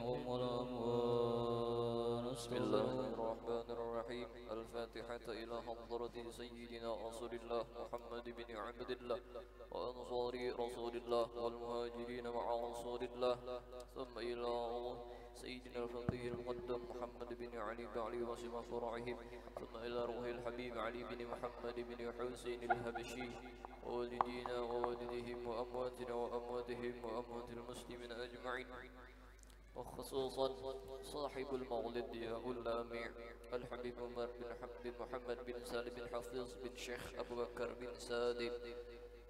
هم الأموال. بسم الله الرحمن الرحيم. الفاتحة إلى حضرة سيدنا رسول الله محمد بن عبد الله وأنصار رسول الله والمهاجرين مع رسول الله، ثم إلى سيدنا الفقيه المقدم محمد بن علي بعلي وسمى فرعهم، ثم إلى روح الحبيب علي بن محمد بن حسين الهبشي ووالدينا ووالدهم وأمواتنا وأمواتهم وأموات المسلمين أجمعين، وخصوصا صاحب المولد يا اللامع الحبيب عمر بن محمد بن سالم بن حفيظ بن شيخ أبو بكر بن سادم،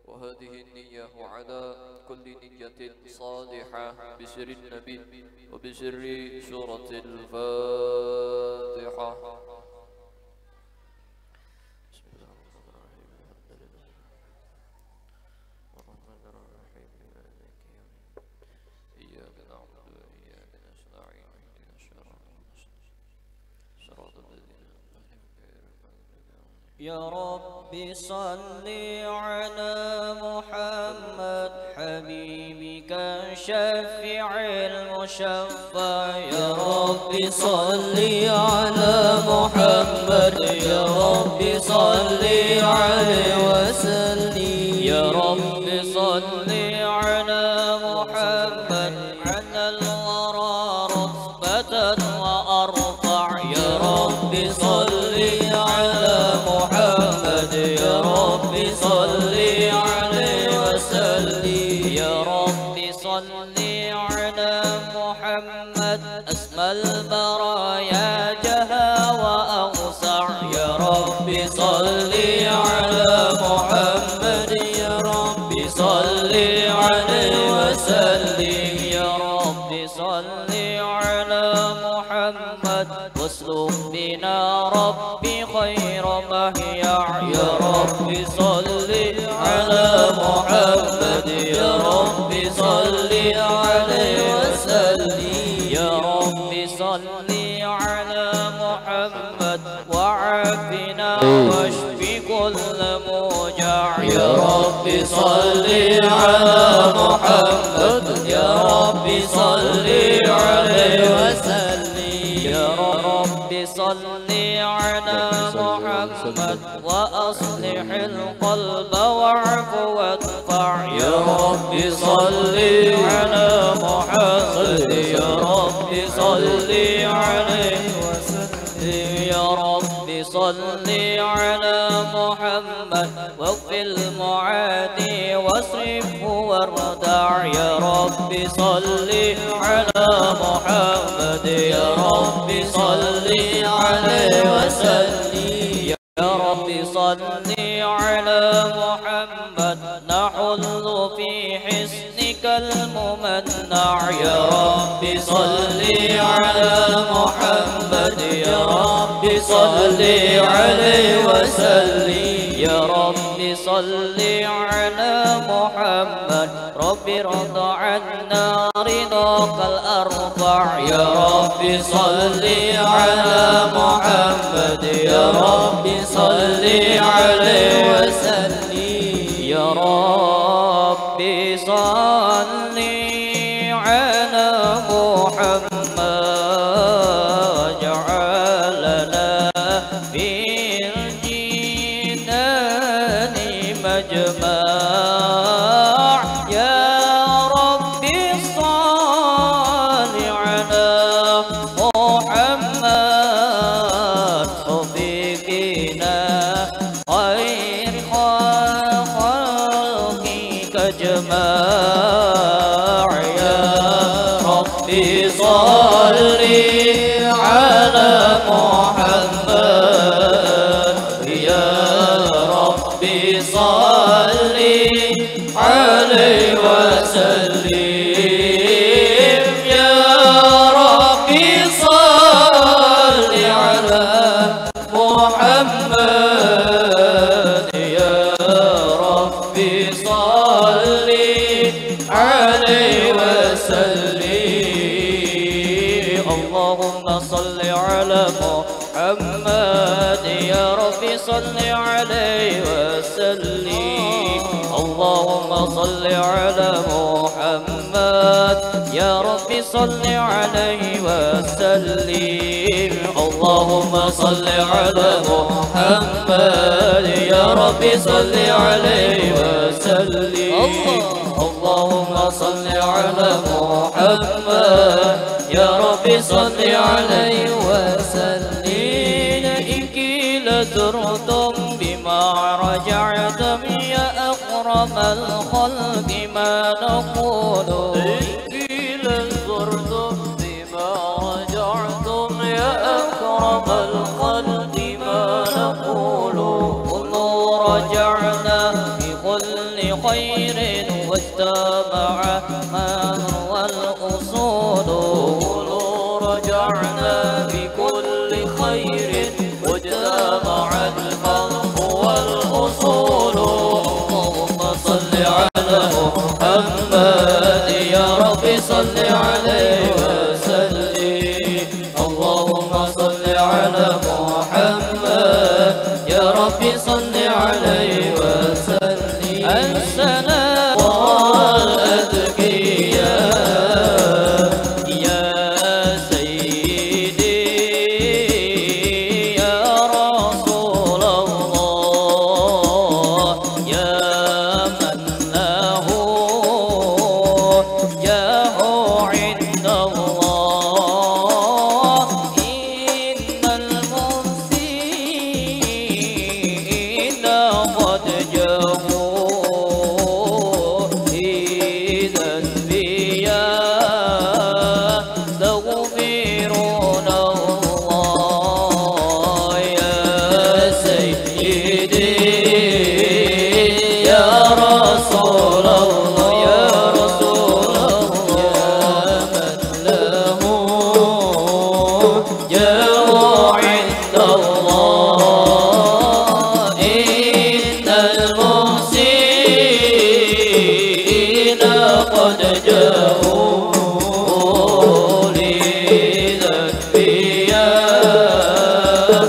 وهذه النية وعلى كل نية صالحة بسر النبي وبسر سورة الفاتحة. يا رب صل على محمد حبيبك الشفيع المشفع. يا رب صل على محمد، يا رب صل عليه وسلم. يا رب صل على محمد على الورى رتبة وأرفع. يا رب صل على محمد، يا رب صل عليه وسلم. يا رب صل على محمد أسمى البرايا جها وأوسع. يا رب صل على محمد، يا رب صل عليه وسلم. يا رب صل على محمد واسلك بنا ربي خير مهيع. يا رب صل على محمد، يا رب صل عليه وسلم. يا رب صل على محمد وعافنا واشف كل موجع. يا رب صل على محمد، يا رب صل عليه وسلم. يا رب صل على محمد وأصلح القلب واعف وادفع. يا رب صل على محمد، يا رب صل عليه وسلم. يا رب صل على محمد واغفر المعادي واصرفه واردع. يا رب صل على محمد، يا رب صل عليه وسلم. يا رب صل على محمد نحل في حسنك الممنع. يا رب صل على محمد، يا رب صل عليه وسلم. يا رب صل على محمد رب ارض عنا رضاك الأرفع. يا رب صل على محمد، يا رب صل عليه وسلم. يا رب صل على محمد جعلنا في الجنان مجمع. يا رب صل على محمد رفيقنا خير خلقك جماع. يا رب صل على محمد، يا رب صل عليه وسلم. يا رب صل على محمد، يا رب صل عليه وسلم. اللهم صل على محمد محمد يا ربي صل عليه وسلم اللهم صل على محمد يا ربي صل عليه وسلم اللهم صل على محمد يا ربي صل عليه وسلم اللهم صل على محمد يا ربي صل عليه وسلم إنك لزرتم بما رجعتم يا أكرم الخلق ما نقول إنك لزرتم بما رجعتم يا أكرم الخلق ما نقول قلوا رجعنا بكل خير واجتمع ما هو الأصول قلوا رجعنا بكل خير واجتمع الفرق والأصول اللهم صل على محمد يا رب صل عليه وسلم اللهم صل على محمد يا رب صل عليه وسلم السلام والأتقياء يا سيدي يا رسول الله يا من له جاه عند الله إن المرسلين قد جاءوا إذا الأنبياء يستغفرون الله يا سيدي يا رسول الله يا رسول الله يا من له جاه عند الله إن المحسنين قد جاءوا للأنبياء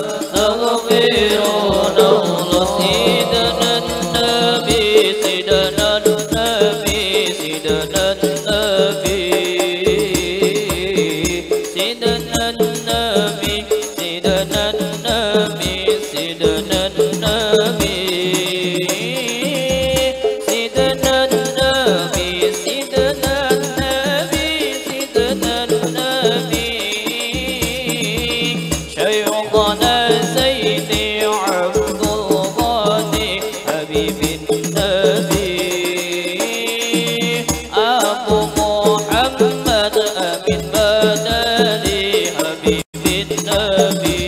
يستغفرون الله سيدنا النبي سيدنا النبي سيدنا النبي سيدنا النبي سيدنا النبي سيدنا النبي سيدنا النبي سيدنا النبي سيدنا النبي شيخنا سيدي عبد الغني حبيب النبي أبو محمد أمين بدني حبيب النبي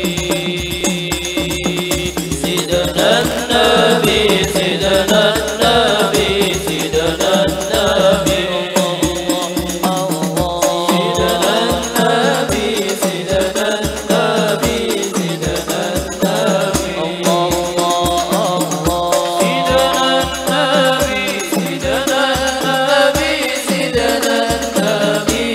سيدنا النبي سيدنا النبي سيدنا النبي الله سيدنا النبي سيدنا النبي سيدنا النبي الله سيدنا النبي سيدنا النبي سيدنا النبي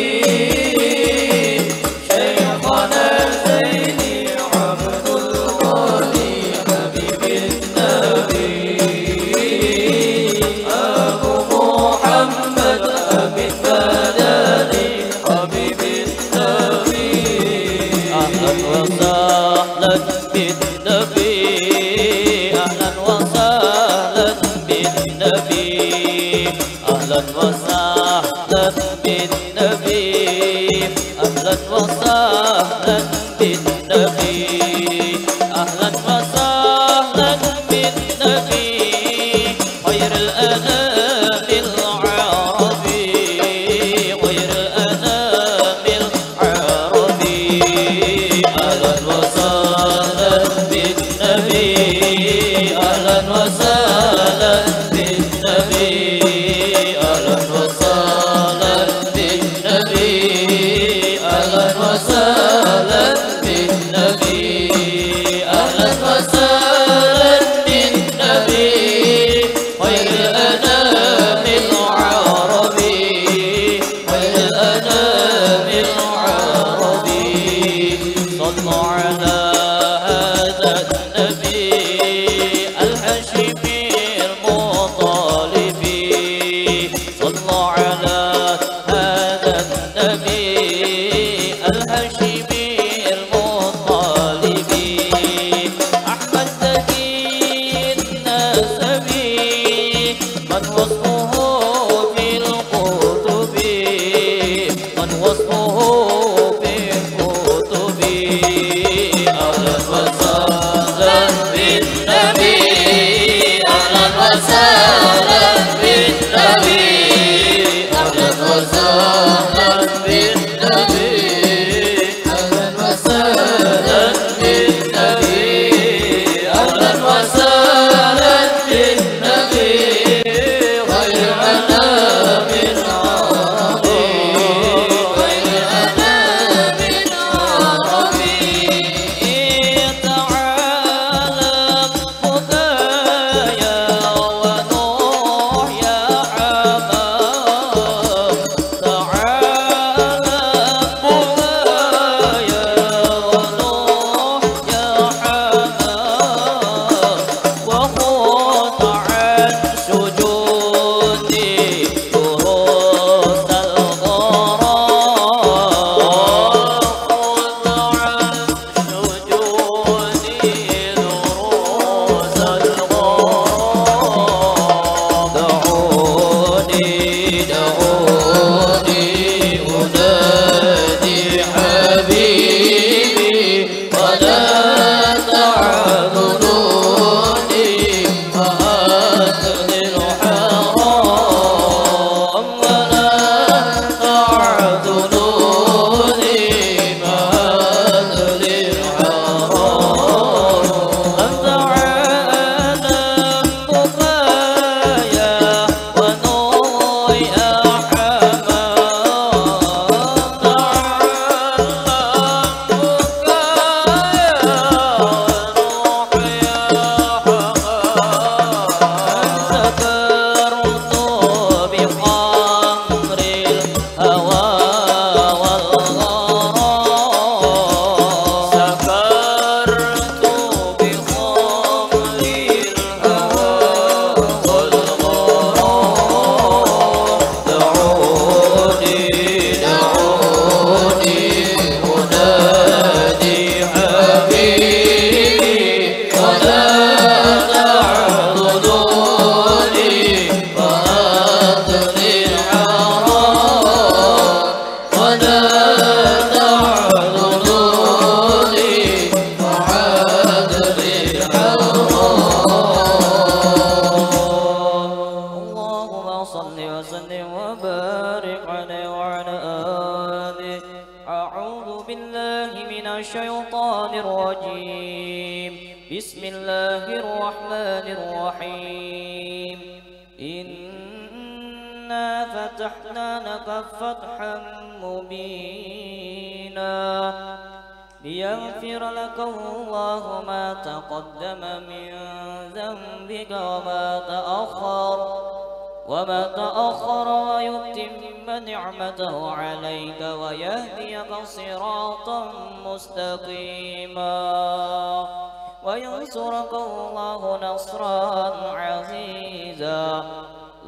شيخنا سيدي عبد الغني حبيب النبي أبو محمد أمين بدني حبيب النبي أهلا وسهلا بالنبي أهلا وسهلا بالنبي أهلا وسهلا بالنبي أهلا وسهلا بالنبي أهلا وسهلا بالنبي خير الأنام العربي خير الأنام العربي أهلا وسهلا بالنبي أهلا وسهلا بالنبي أهلا وسهلا بالنبي أهلا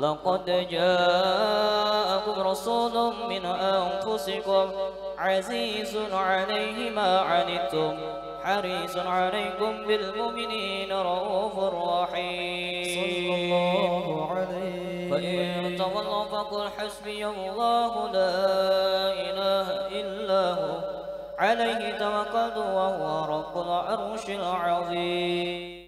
لقد جاءكم رسول من أنفسكم عزيز عليه ما عنتم حريص عليكم بالمؤمنين رؤوف رحيم صلى الله عليه فإن تولوا فقل حسبي الله لا إله إلا هو عليه توكلت وهو رب العرش العظيم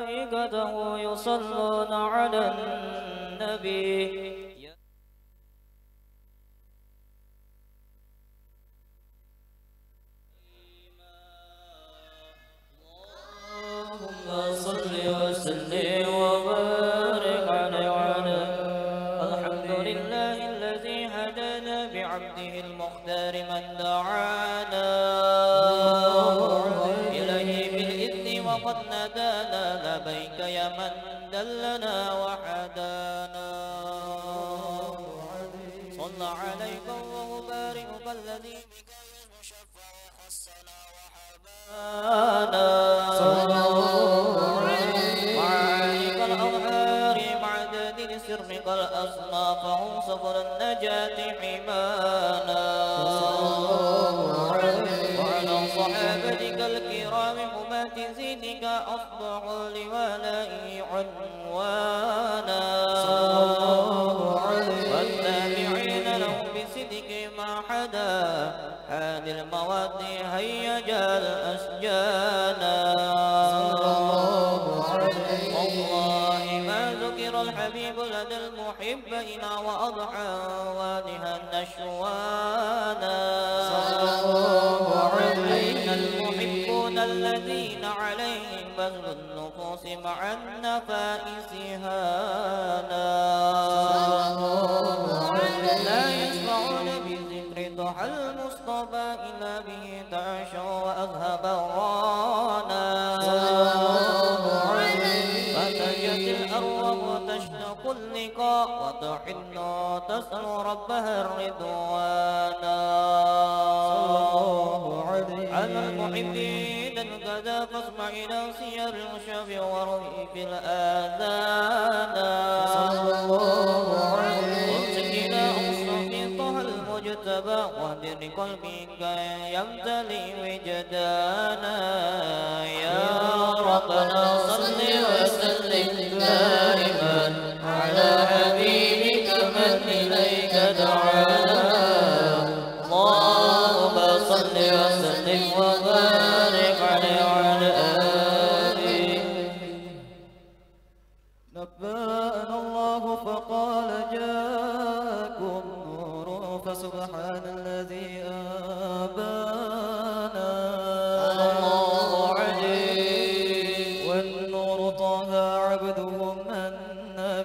ملائكته يصلون على النبي اللهم صل وسلم وبارك عليه وعلى الحمد لله الذي هدانا بعبده المختار من دعانا وقد نادانا لبيك يا من دلنا وحدانا صلى عليك الله بارئك الذي بك المشفع حسنا وحبانا معاليك الأظهار معدد سرك الأسمى فهم سفر النجاة حمانا وعلى صحابتك الكرام زينك أصبح لولائي عنوانا والتابعين لهم بصدق ما حدا هذه المواد هيج الأشجانا والله ما ذكر الحبيب ولد المحبين وأضحى وادها النشوانا أين المحبون الذين عليهم بذل النفوس مع النفائس هانا لا يشفعون بذكر ضحى المصطفى إلا به تعشى وأذهب الرانا فتجد الأرواح وتشتاق اللقاء وتحن تسأل ربها الرضوانا على المحبين كذا فاسمع إلى سير الشفيع وروي في الآذان وامسك إلى أوصاف طه المجتبى واهدر قلبي كي يمتلي وجدانا يا ربنا صل وسلم دائما على حبيبك من إليك دعانا اللهم صل وسلم وبارك عليه وعلى آله. نبأنا الله فقال جاءكم نور فسبحان الذي آبانا الله عليه والنور طه عبده من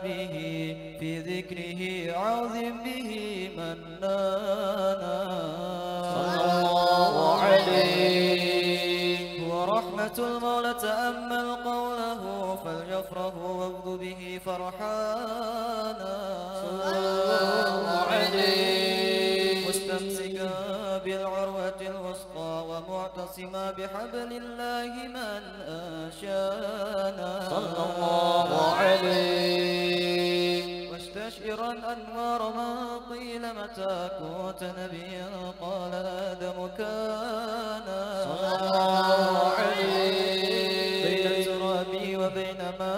به في ذكره عظم به منانا الله عليه ورحمة المولى تأمل قوله فليفرح واغض به فرحانا الله عليه مستمسكا بالعروة الوثقى ومعتصما بحبل الله من أنشانا صلى الله عليه مستشعرا أنوار ما قيل متى كنت نبيا قال آدم كان صلى الله عليه بين التراب وبين ما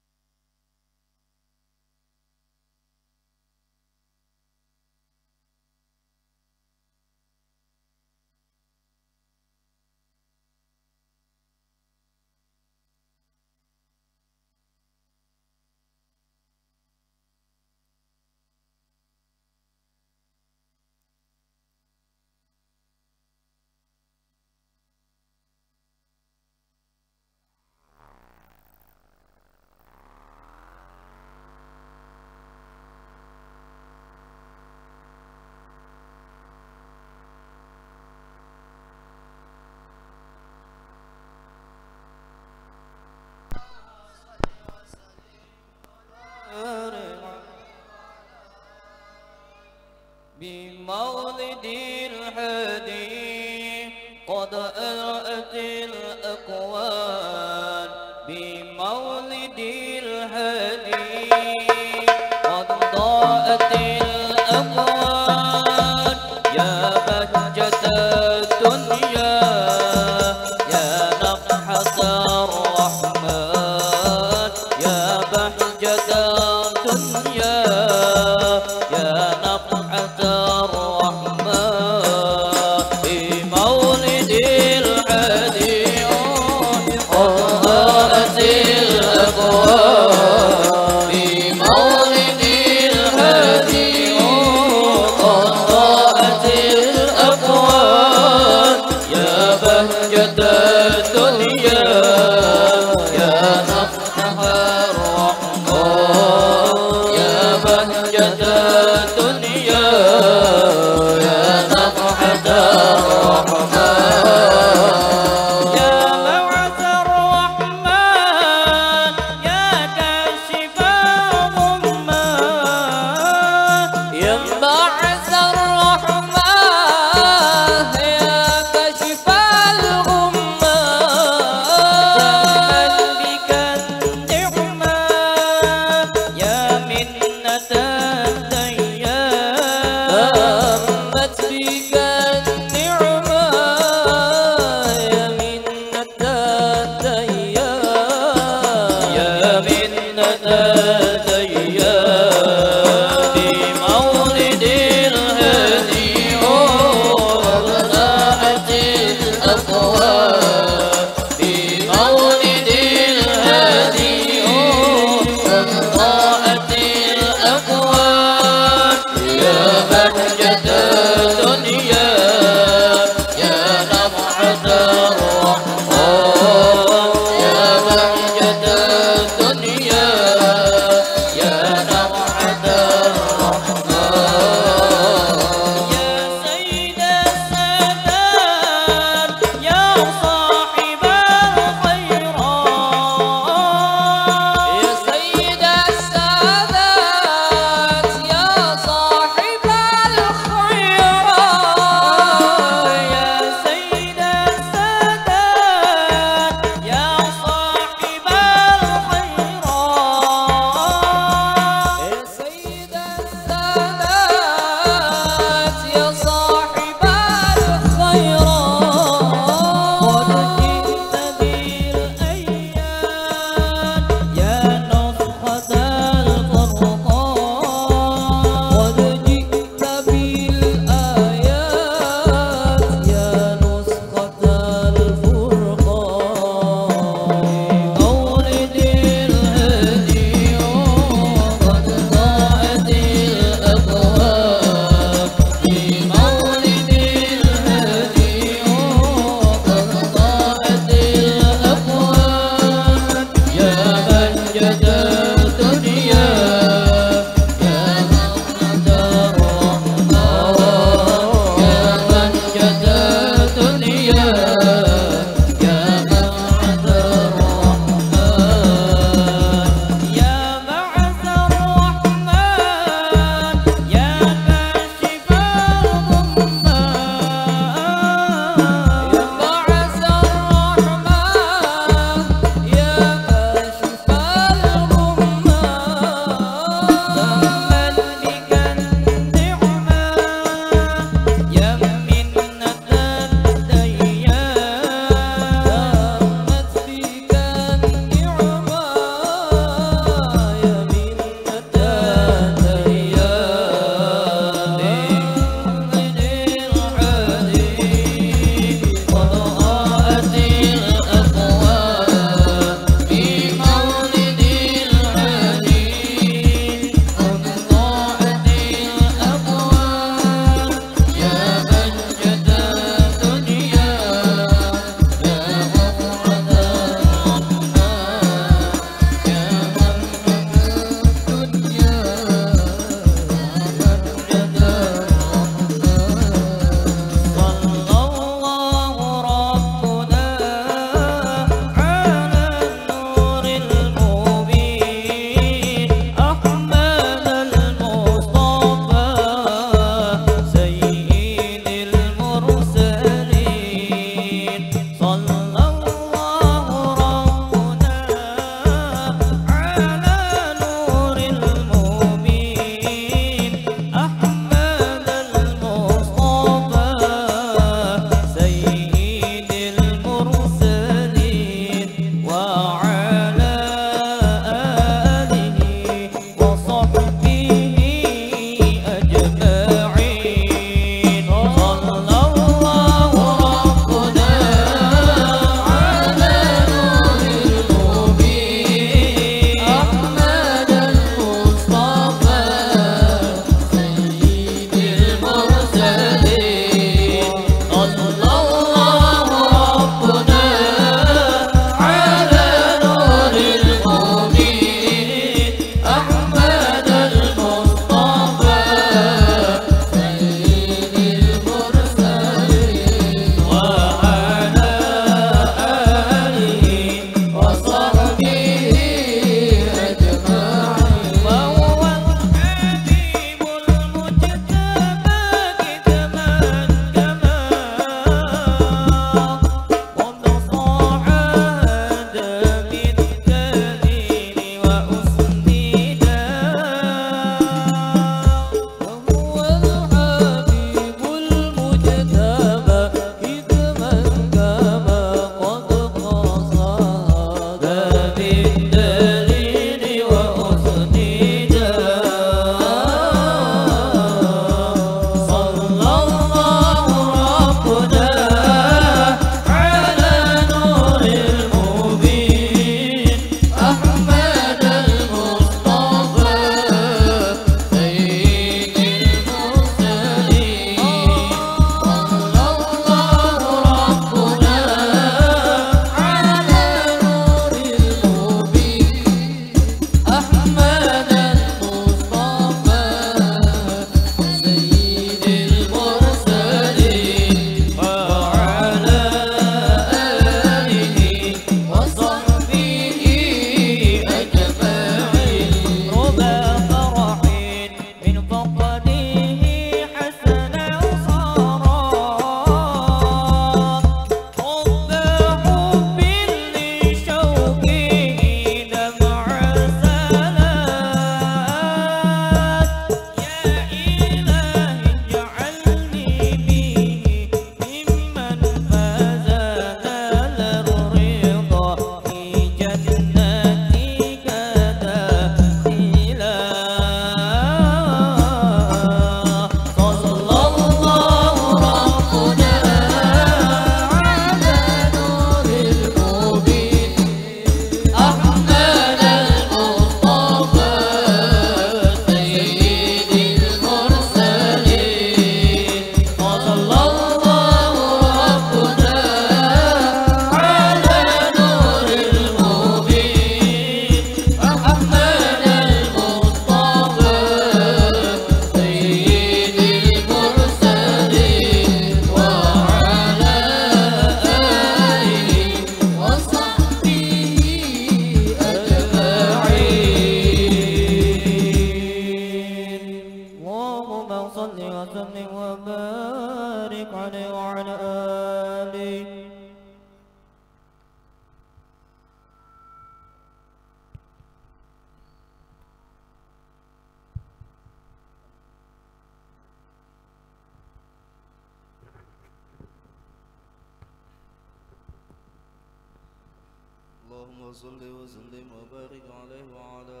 اللهم صل وسلم وبارك عليه وعلى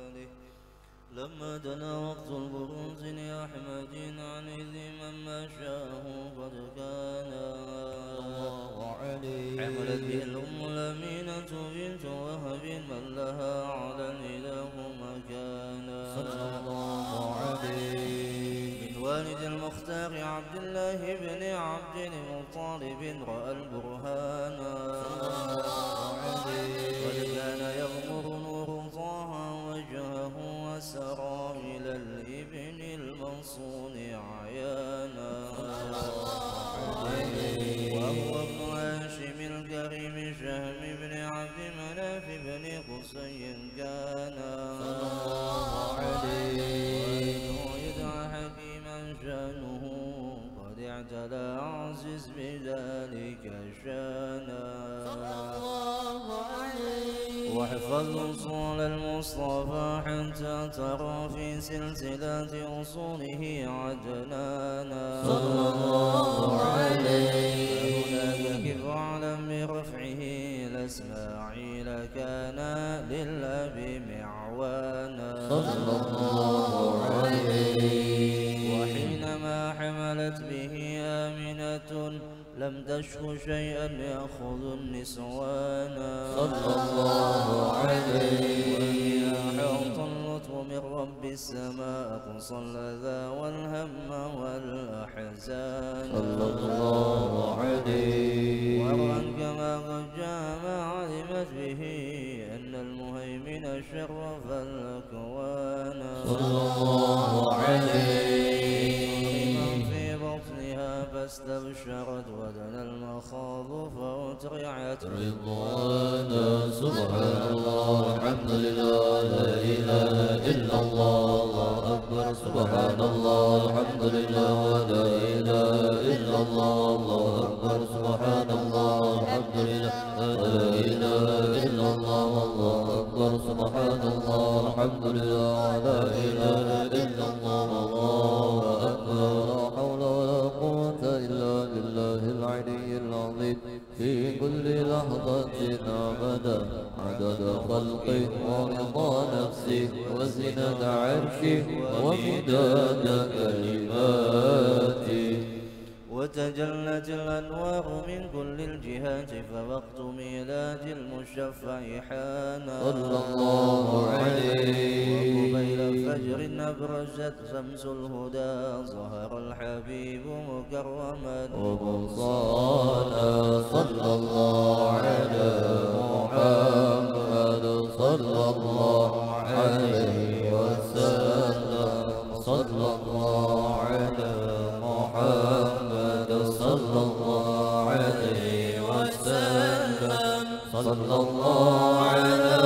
آله. لما دنا وقت البروز لأحمد عن ذي من ما شاءه قد كان حملت به الأم الأمينة بنت وهب من لها على الإله مكانا من والد المختار عبد الله بن عبد المطلب رأى البرهان قد كان يغمر نور طه وجهه وسرى إلى الابن المنصور عيانا وهو ابن هاشم الكريم شهم بن عبد مناف بن قصي كان يدعى حكيما شانه قد اعتدى عزيز بذلك شانا واحفظ أصول المصطفى حتى ترى في سلسلة أصوله عدنانا صلى الله عليه هناك كف واعلم برفعه الأسماعيل كان للأب معوانا صلى الله عليه وحينما حملت به آمنة لم تشك شيئا يأخذ النسوان صلى الله عليه حوط اللطف من رب السماء قصى اللذى والهم والأحزان صلى الله عليه ورأى كما قد جاء ما علمت به أن المهيمن شرف الأكوان صلى الله عليه فاستبشرت ودنا المخاض فأترعت رضوانا سبحان الله الحمد لله لا إله إلا الله الله أكبر سبحان الله الحمد لله لا إله إلا الله الله أكبر سبحان الله الحمد لله لا إله إلا الله الله أكبر سبحان الله الحمد لله لا إله إلا الله الله أكبر لا حول ولا قوة إلا بالله العلي العظيم في كل لحظة أبدا عدد خلقه ورضا نفسه وزنة عرشه ومداد كلماته وتجلت الأنوار من كل الجهات فوقت ميلاد المشفع حانا صلى الله عليه وقبيل الفجر أبرزت شمس الهدى ظهر الحبيب مكرما ومصانا صلى الله على محمد صلى الله عليه وسلم صلى الله على محمد صلى الله عليه وسلم صلى الله على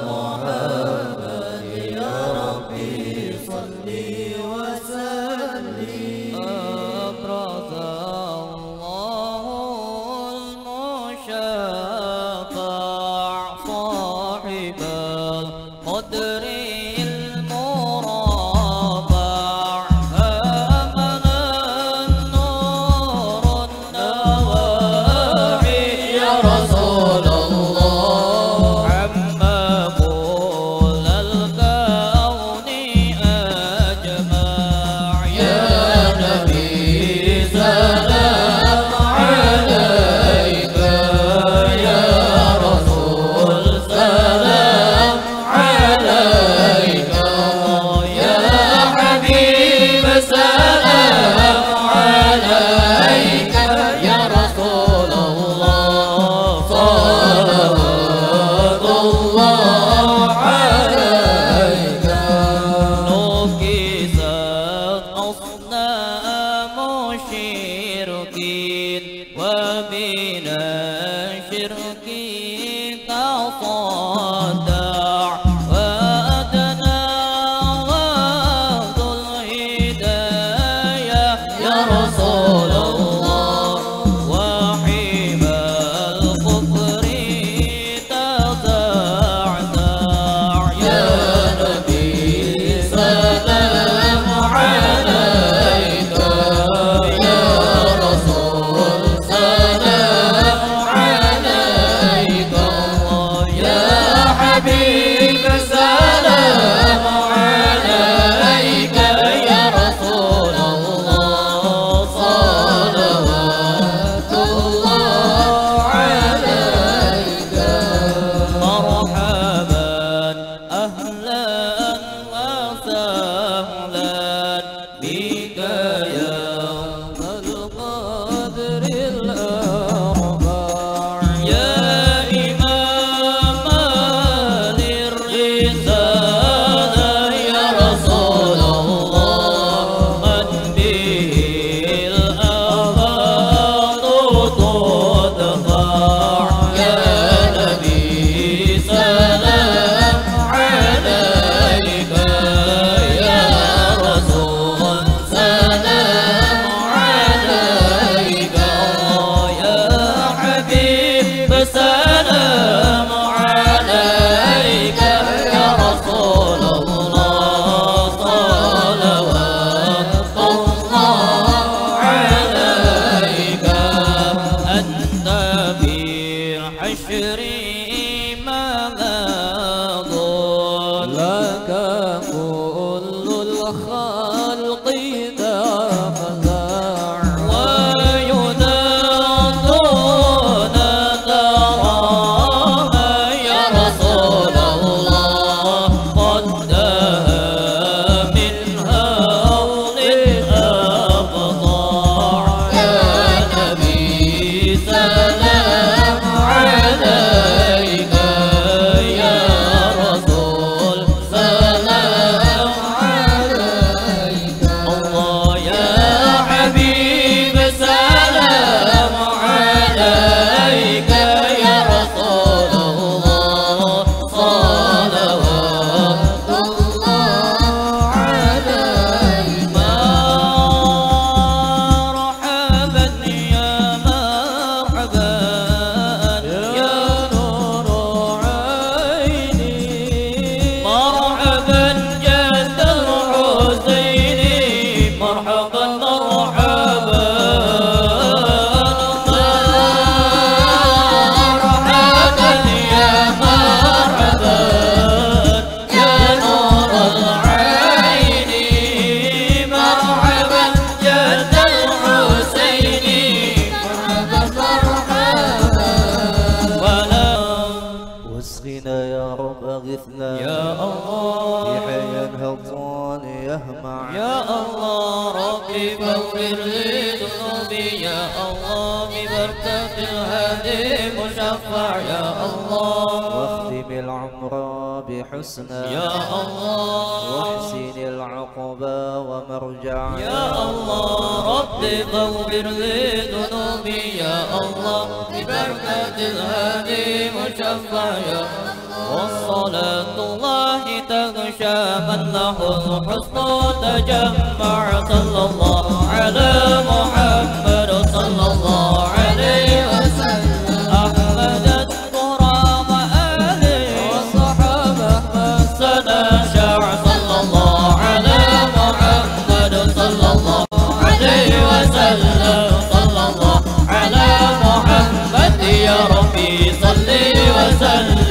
محمد يا ربي صل وسلم أبرز الله المشفع صاحب القدر السلام عليك يا رسول الله صلوات الله عليك أنت بالحشر ملاذ لك كل الخلق تفزع وينادون تراها يا رسول الله قد دها من هول الأبضاع يا نبي سلام عليك يا رسول سلام عليك الله يا حبيب سلام عليك يا رسول الله صلوات الله عليك مرحبا يا مرحبا يا نور عيني مرحبا جد الحسين مرحبا مرحبا مرحبا يا مرحبا يا نور العين مرحبا جد الحسين مرحبا واسقنا يا رب اغثنا يا الله في حي هبطان يهمع يا الله ربي فاغفر لي ذنوبي يا الله ببركة الهادي مشفع يا الله واختم العمر بحسنى يا الله واحسن العقبى ومرجع يا الله ربي فاغفر لي ذنوبي يا الله ببركة الهادي مشفع يا الله والصلاة الله تغشى من له الحسن تجمع صلى الله على محمد صلى الله عليه وسلم أحمد التراب آله وصحبه مسنا شرع صلى الله على محمد صلى الله عليه وسلم صلى الله على محمد يا ربي صل وسلم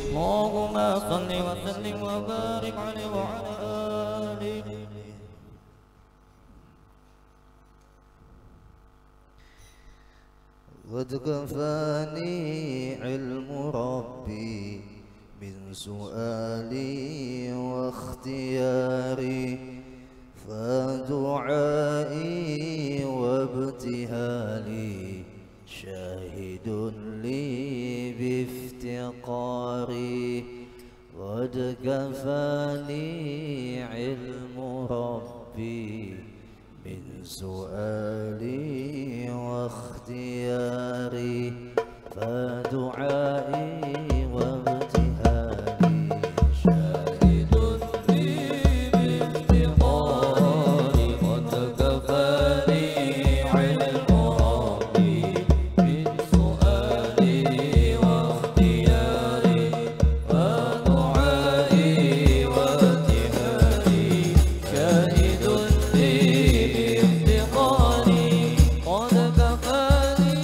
اللهم صل وسلم وبارك عليه وعلى آله قد كفاني علم ربي من سؤالي واختياري فدعائي وابتهالي شاهد لي بافتقاري قد كفاني علم ربي من سؤالي واختياري فدعائي وابتهالي شاهد لي بافتقاري قد كفاني علم ربي من سؤالي واختياري فدعائي وابتهالي شاهد لي بافتقاري قد كفاني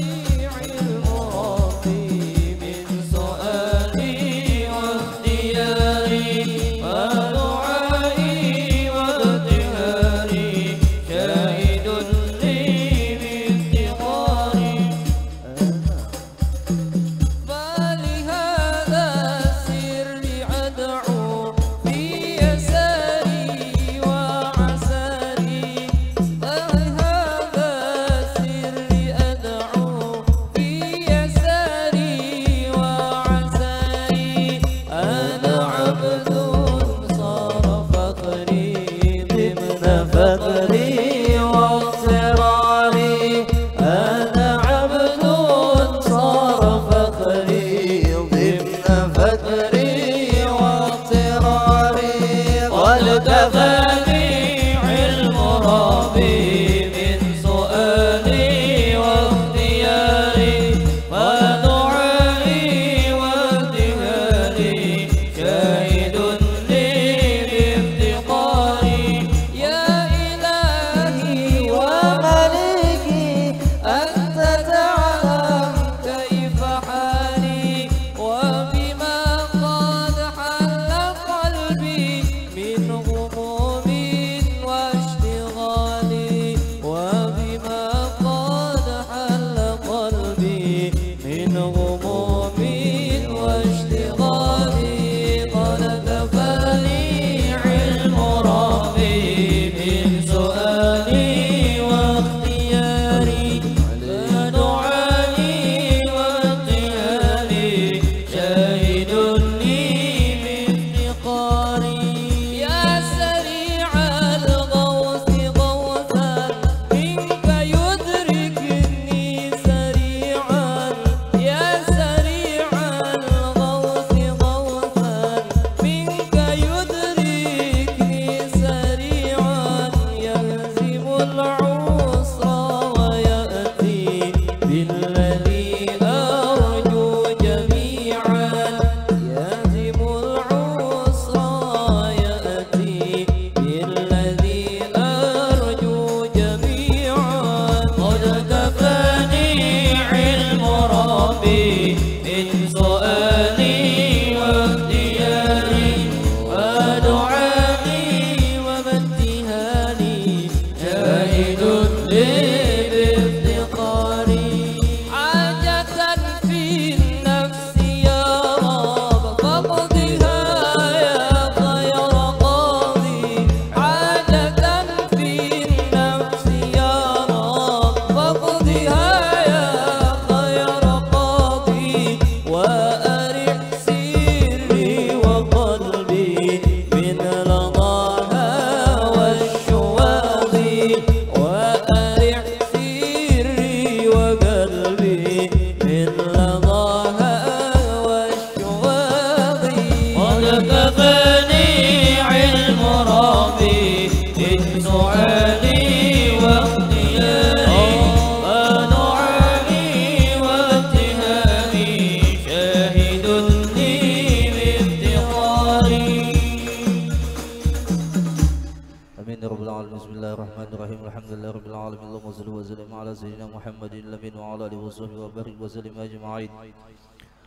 على سيدنا محمد الأمين وعلى آله وصحبه وبارك وسلم أجمعين.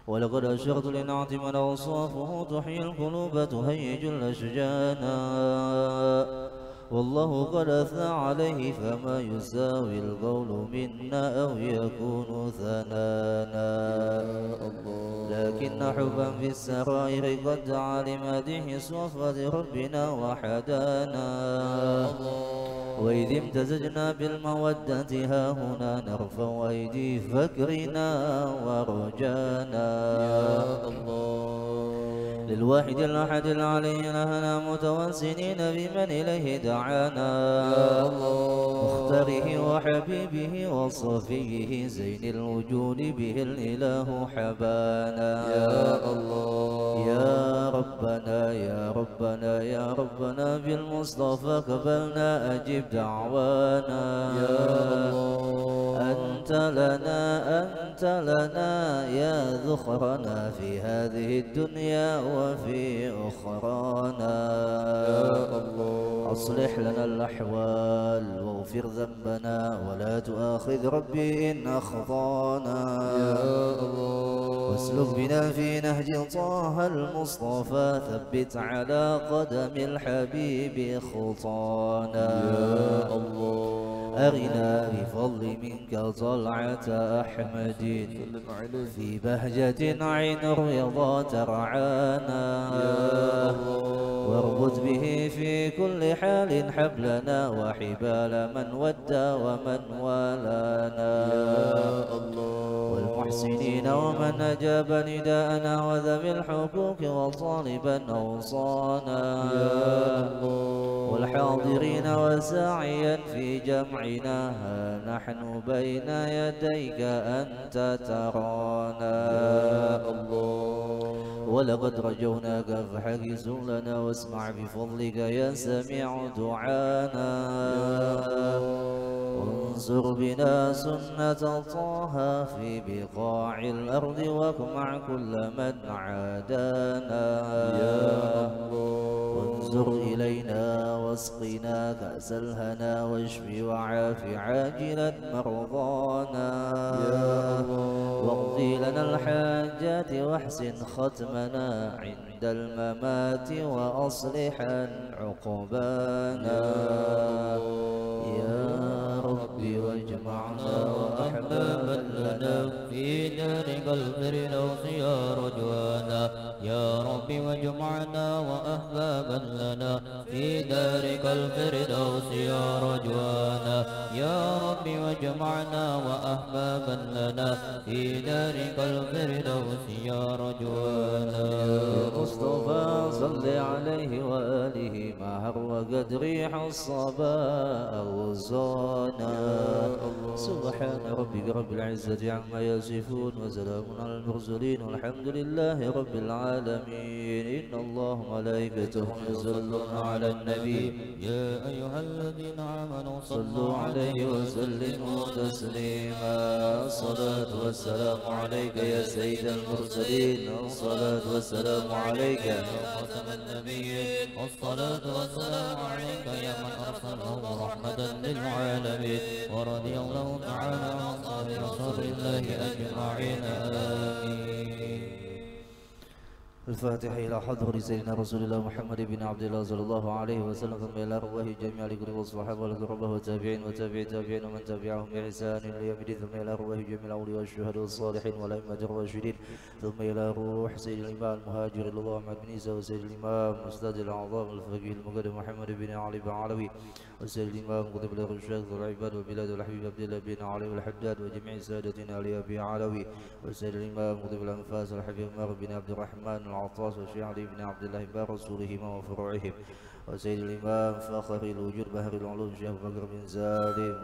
ولقد أشرت لنعت من أوصافه تحيي القلوب تهيج الأشجانا، والله قد أثنى عليه فما يساوي القول منا أو يكون ثنانا. لكن حبا في السرائر قد دعا لمدح صفة ربنا وحدانا. وإذ امتزجنا بالمودة ها هنا نرفع أيدي فكرنا ورجانا. للواحد الأحد العلي لهنا متوسلين بمن إليه دعانا، مختاره وحبيبه وصفيه زين الوجود به الإله حبانا. يا الله يا ربنا يا ربنا يا ربنا بالمصطفى قبلنا أجب دعوانا. يا الله أنت لنا أنت لنا يا ذخرنا في هذه الدنيا وفي أخرانا. يا الله أصلح لنا الأحوال واغفر ذنبنا ولا تؤاخذ ربي إن أخطانا. يا الله واسلك بنا في نهج طه المصطفى ثبت على قدم الحبيب خطانا. يا الله أرنا بفضل منك طلعة أحمد في بهجة عين الرضا ترعانا. واربط به في كل حال حبلنا وحبال من ودى ومن والانا. والمحسنين ومن أجاب نداءنا وذوي الحقوق وطالبا أوصانا. والحاضرين وساعيا في جمعنا ها نحن بين يديك أنت ترانا. يا الله ولقد رجوناك فحجز لنا واسمع بفضلك يا سميع دعانا. وانصر بنا سنة طه في بقاع الأرض واقمع كل من عادانا. يا الله وانظر إلينا واسقنا كأس الهنا واشف وعاف عاجلا مرضانا. يا الله واقضي لنا الحاجات واحسن ختمنا عند الممات وأصلحا عقبانا. يا ربي واجمعنا وأحبابا لنا في دارك الفردوس يا رجوانا. يا ربي واجمعنا وأحبابا لنا في دارك الفردوس يا رجوانا. يا ربي واجمعنا وأحبابا لنا في دارك الفردوس يا رجوانا. يا مصطفى صل عليه وآله ما هروقت ريح الصبا أوصانا. سبحان ربك رب العزة عما يصفون وسلام على المرسلين والحمد لله رب العالمين. إن الله وملائكته يصلون على النبي يا أيها الذين آمنوا صلوا عليه وسلموا تسليما. الصلاة والسلام عليك يا سيد المرسلين. الصلاة والسلام عليك يا خاتم النبيين. الصلاة والسلام عليك يا من أرسله رحمة للعالمين. ورضي الله تعالى عن أصحاب رسول الله أجمعين آمين. الفاتحة إلى حضرة سيدنا رسول الله محمد بن عبد الله صلى الله عليه وسلم ثم إلى أرواح جميع الكتب والصحابة والقربة والتابعين وتابعي التابعين ومن تبعهم بإحسان إلى يوم الدين ثم إلى أرواح جميع الأولياء والشهداء والصالحين والأئمة الراشدين ثم إلى روح سيد الإمام المهاجر إلى الله محمد بن عيسى وسيد الإمام أستاذ الأعظام الفقيه المقدم محمد بن علي بن علوي وسيد الإمام قطب الرشاد والعباد والبلاد والحبيب عبد الله بن علي والحداد وجميع سادتنا آل أبي علوي وسيد الإمام قطب الأنفاس الحبيب عمر بن عبد الرحمن العطاس والشيخ علي بن عبد الله بن رسولهما وفروعهم وسيد الإمام فخر الوجود بهر العلوم شيخ بكر بن سالم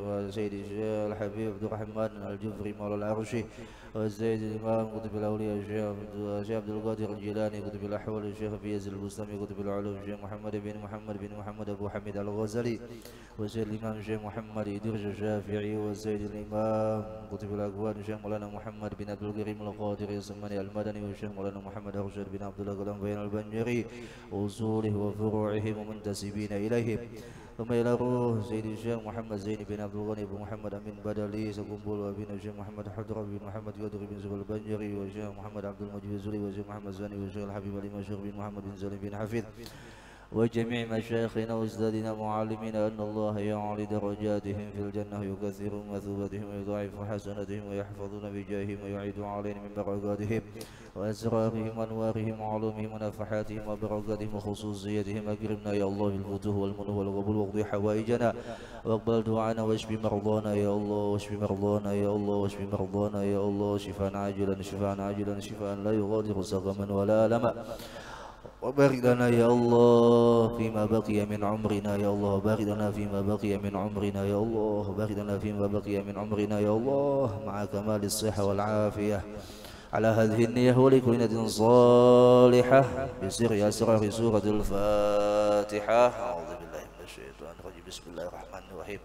وسيد الشيخ الحبيب عبد الرحمن الجفري مولى العرشي وسيد الإمام قطب الأولياء الشيخ عبد القادر الجيلاني قطب الأحوال الشيخ فياز البستامي قطب العلوم الشيخ محمد بن محمد أبو حميد الغزالي وسيد الإمام الشيخ محمد إدريس الشافعي وسيد الإمام قطب الأكوان الشيخ مولانا محمد بن عبد الكريم القادري السماني المدني والشيخ مولانا محمد أرشد بن عبد الله قلم بين البنجري وصوله وفروعهم ومنتسبين إليهم ثم إلى روح سيد الشيخ محمد زين بن عبد الغني بن محمد أمين بدلي سكنبول وبن الشيخ محمد حضر بن محمد قدر بن زبل البنجري والشيخ محمد عبد المجيد الزلي والشيخ محمد زاني والشيخ الحبيب علي مشيخ بن محمد بن زلي بن حفيظ وجميع مشايخنا وأستاذنا ومعلمين أن الله يعلي درجاتهم في الجنة ويكثر مثوبتهم ويضاعف حسناتهم ويحفظون بجاههم ويعيد علينا من بركاتهم وأسرارهم وأنوارهم وعلومهم ونفحاتهم وبركاتهم وخصوصيتهم. أكرمنا يا الله بالفتوح والمنه والقبول واقضي حوائجنا واقبل دعانا واشف مرضانا يا الله واشف مرضانا يا الله واشف مرضانا يا الله شفاء عاجلا شفاء عاجلا شفاء لا يغادر سقما ولا ألما. وبارك لنا يا الله فيما بقي من عمرنا يا الله بارك لنا فيما بقي من عمرنا يا الله بارك لنا فيما بقي من عمرنا يا الله مع كمال الصحة والعافية على هذه النية ولكل نية صالحة بسر أسرار سورة الفاتحة. أعوذ بالله من الشيطان الرجيم. بسم الله الرحمن الرحيم.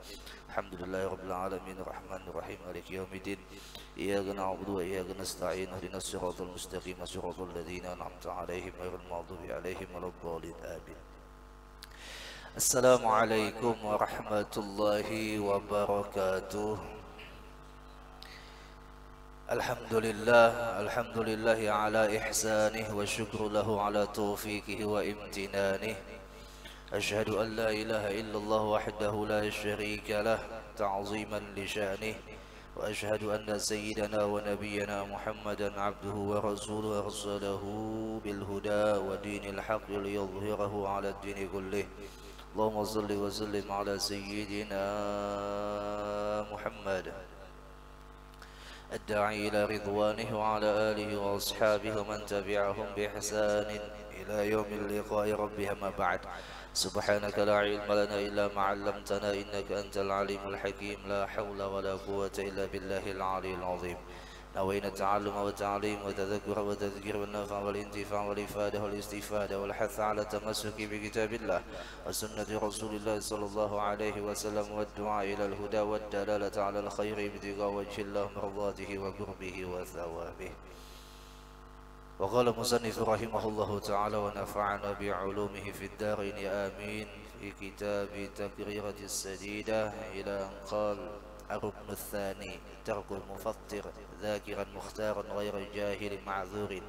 الحمد لله رب العالمين الرحمن الرحيم مالك يوم الدين إياك نعبد وإياك نستعين اهدنا الصراط المستقيم صراط الذين أنعمت عليهم غير المغضوب عليهم ولا الضالين آمين. السلام عليكم ورحمة الله وبركاته. الحمد لله على إحسانه والشكر له على توفيقه وامتنانه. أشهد أن لا إله إلا الله وحده لا شريك له تعظيما لشأنه وأشهد أن سيدنا ونبينا محمدا عبده ورسوله أرسله بالهدى ودين الحق ليظهره على الدين كله. اللهم صل وسلم على سيدنا محمد الداعي إلى رضوانه وعلى آله وأصحابه ومن تبعهم بإحسان إلى يوم اللقاء ربها ما بعد. سبحانك لا علم لنا إلا ما علمتنا إنك أنت العليم الحكيم. لا حول ولا قوة إلا بالله العلي العظيم. نوينا التعلم والتعليم والتذكر والتذكير والنفع والانتفاع والإفادة والاستفادة والحث على التمسك بكتاب الله وسنة رسول الله صلى الله عليه وسلم والدعاء إلى الهدى والدلالة على الخير ابتغاء وجه الله مرضاته وقربه وثوابه. وقال المصنف رحمه الله تعالى ونفعنا بعلومه في الدارين آمين في كتاب تقريرة السديدة إلى أن قال الركن الثاني ترك المفطر ذاكرا مختارا غير جاهل معذور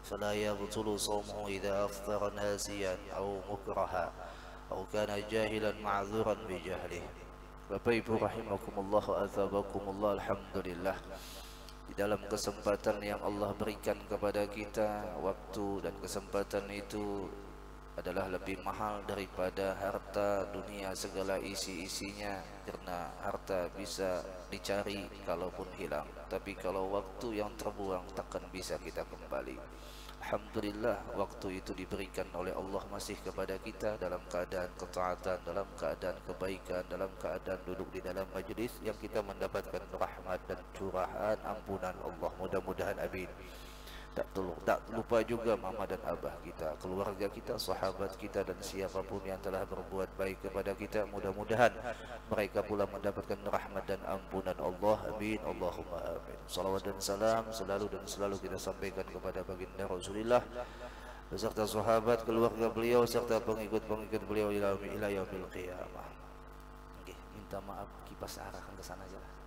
فلا يبطل صومه إذا أفطر ناسيا أو مكرها أو كان جاهلا معذورا بجهله. Bapak Ibu rahimakumullah wa athabakumullah. Alhamdulillah, di dalam kesempatan yang Allah berikan kepada kita, waktu dan kesempatan itu adalah lebih mahal daripada harta dunia segala isi-isinya, karena harta bisa dicari kalaupun hilang, tapi kalau waktu yang terbuang takkan bisa kita kembali. Alhamdulillah, waktu itu diberikan oleh Allah masih kepada kita dalam keadaan ketaatan, dalam keadaan kebaikan, dalam keadaan duduk di dalam majlis yang kita mendapatkan rahmat dan curahan ampunan Allah. Mudah-mudahan amin. Tak lupa juga mama dan abah kita, keluarga kita, sahabat kita, dan siapapun yang telah berbuat baik kepada kita. Mudah-mudahan mereka pula mendapatkan rahmat dan ampunan Allah. Amin. Allahumma amin. Salawat dan salam selalu dan selalu kita sampaikan kepada baginda Rasulullah beserta sahabat, keluarga beliau serta pengikut-pengikut beliau ila yaumil qiyamah. Oke, minta maaf kipas arahkan ke sana aja lah.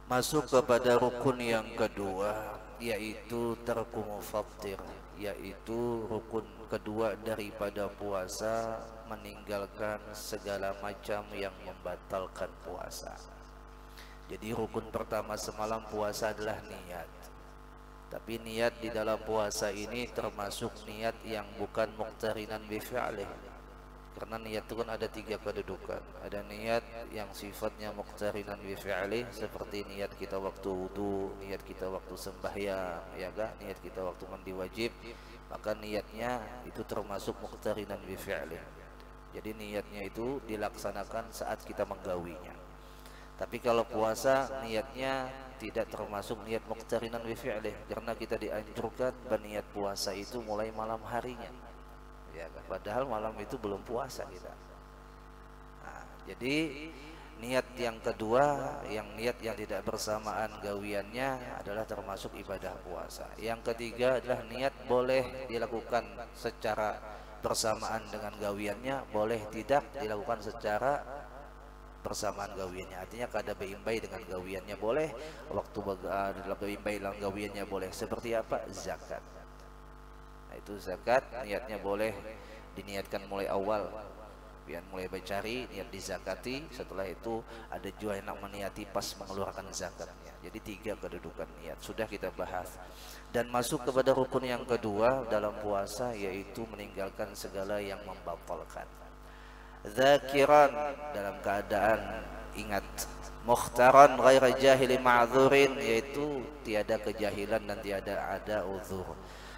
Masuk kepada rukun yang kedua, yaitu tarku mufattir, yaitu rukun kedua daripada puasa, meninggalkan segala macam yang membatalkan puasa. Jadi rukun pertama semalam puasa adalah niat. Tapi niat di dalam puasa ini termasuk niat yang bukan muqtarinan bi fi'lih. Karena niat itu kan ada tiga kedudukan. Ada niat yang sifatnya muqtarinan bi fi'li, seperti niat kita waktu wudu, niat kita waktu sembahyang, ya kan? Niat kita waktu mandi wajib, maka niatnya itu termasuk muqtarinan bi fi'li. Jadi niatnya itu dilaksanakan saat kita menggawinya. Tapi kalau puasa niatnya tidak termasuk niat muqtarinan bi fi'li, karena kita dianjurkan berniat puasa itu mulai malam harinya. Ya, padahal malam itu belum puasa kita. Nah, jadi niat yang kedua, yang niat yang tidak bersamaan gawiannya adalah termasuk ibadah puasa. Yang ketiga adalah niat boleh dilakukan secara bersamaan dengan gawiannya, boleh tidak dilakukan secara bersamaan gawiannya. Artinya kada beimbai dengan gawiannya boleh, waktu dalam beimbai dengan gawiannya boleh. Seperti apa? Zakat. Nah, itu zakat niatnya boleh diniatkan mulai awal, pian mulai mencari niat dizakati, setelah itu ada juga yang meniati pas mengeluarkan zakatnya. Jadi 3 kedudukan niat sudah kita bahas. Dan masuk kepada rukun yang kedua dalam puasa, yaitu meninggalkan segala yang membatalkan. Zakiran, dalam keadaan ingat. Mukhtaran ghaira jahili ma'dzurin, yaitu tiada kejahilan dan tiada ada uzur.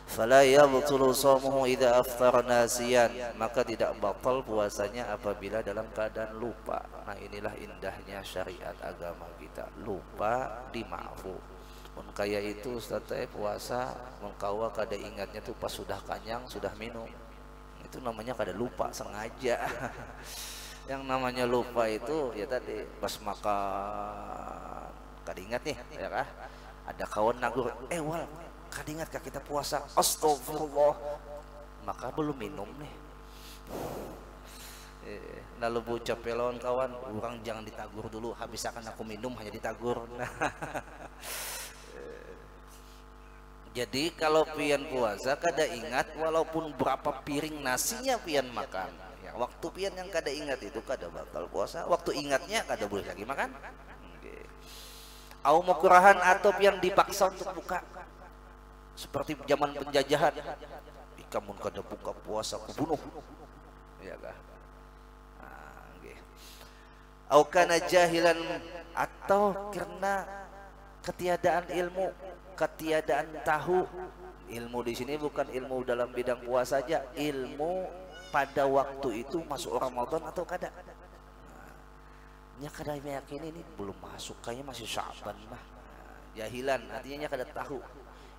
Fala yabtulu shaumuhu idza aftara nasiyan, maka tidak batal puasanya apabila dalam keadaan lupa. Nah, inilah indahnya syariat agama kita, lupa dimaafu. Mun kaya itu Ustaz puasa mengkawa kada ingatnya tuh pas sudah kanyang, sudah minum. Itu namanya kada lupa sengaja. Yang namanya lupa itu ya tadi pas makan kada ingat nih, ya kah? Ada kawan nagur, wal kada ingat kah kita puasa? Astagfirullah. Maka belum minum nih. Lalu bocah pelon kawan, orang jangan ditagur dulu, habis akan aku minum hanya ditagur. Jadi kalau pian puasa kada ingat, walaupun berapa piring nasinya pian makan, ya, waktu pian yang kada ingat itu kada batal puasa. Waktu ingatnya kada boleh lagi makan. Au mukurahan, atau pian dipaksa untuk buka, seperti zaman penjajahan. Kamu kada buka puasa aku bunuh, ya kah? Au kana jahilan, atau karena ketiadaan ilmu, ketiadaan tahu. Ilmu di sini bukan ilmu dalam bidang puasa saja, ilmu pada waktu itu masuk Ramadan atau kada. Nya kada meyakini ini belum masuk, kayaknya masih Sya'ban mah. Jahilan artinya kada tahu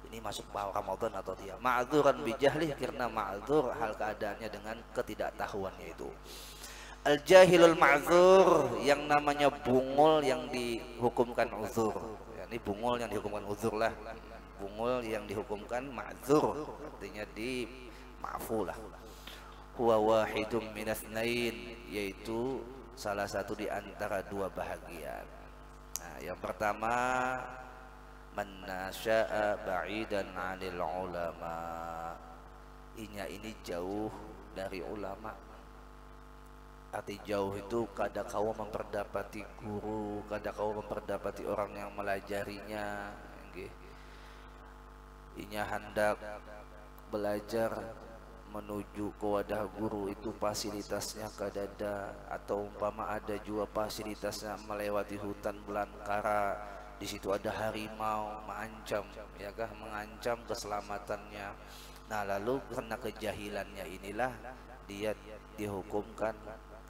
ini masuk Ramadan atau tidak. Ma'dzuran bijahlih, karena ma'dzur hal keadaannya dengan ketidaktahuannya itu. Al-jahilul ma'dzur, yang namanya bungul yang dihukumkan uzur. Ini bungul yang dihukumkan uzur lah. Bungul yang dihukumkan ma'dzur, artinya di maafu lah. Huwa wahidum minasnain, yaitu salah satu di antara 2 bahagian. Nah, yang pertama, man nasya'a ba'idan 'anil ulama. Ini jauh dari ulama. Arti jauh itu kada kau memperdapati guru, kada kau memperdapati orang yang melajarinya. Inya hendak belajar menuju ke wadah guru, itu fasilitasnya kada ada, atau umpama ada juga fasilitasnya melewati hutan belantara, di situ ada harimau mengancam, ya kah, mengancam keselamatannya. Nah, lalu karena kejahilannya inilah dia dihukumkan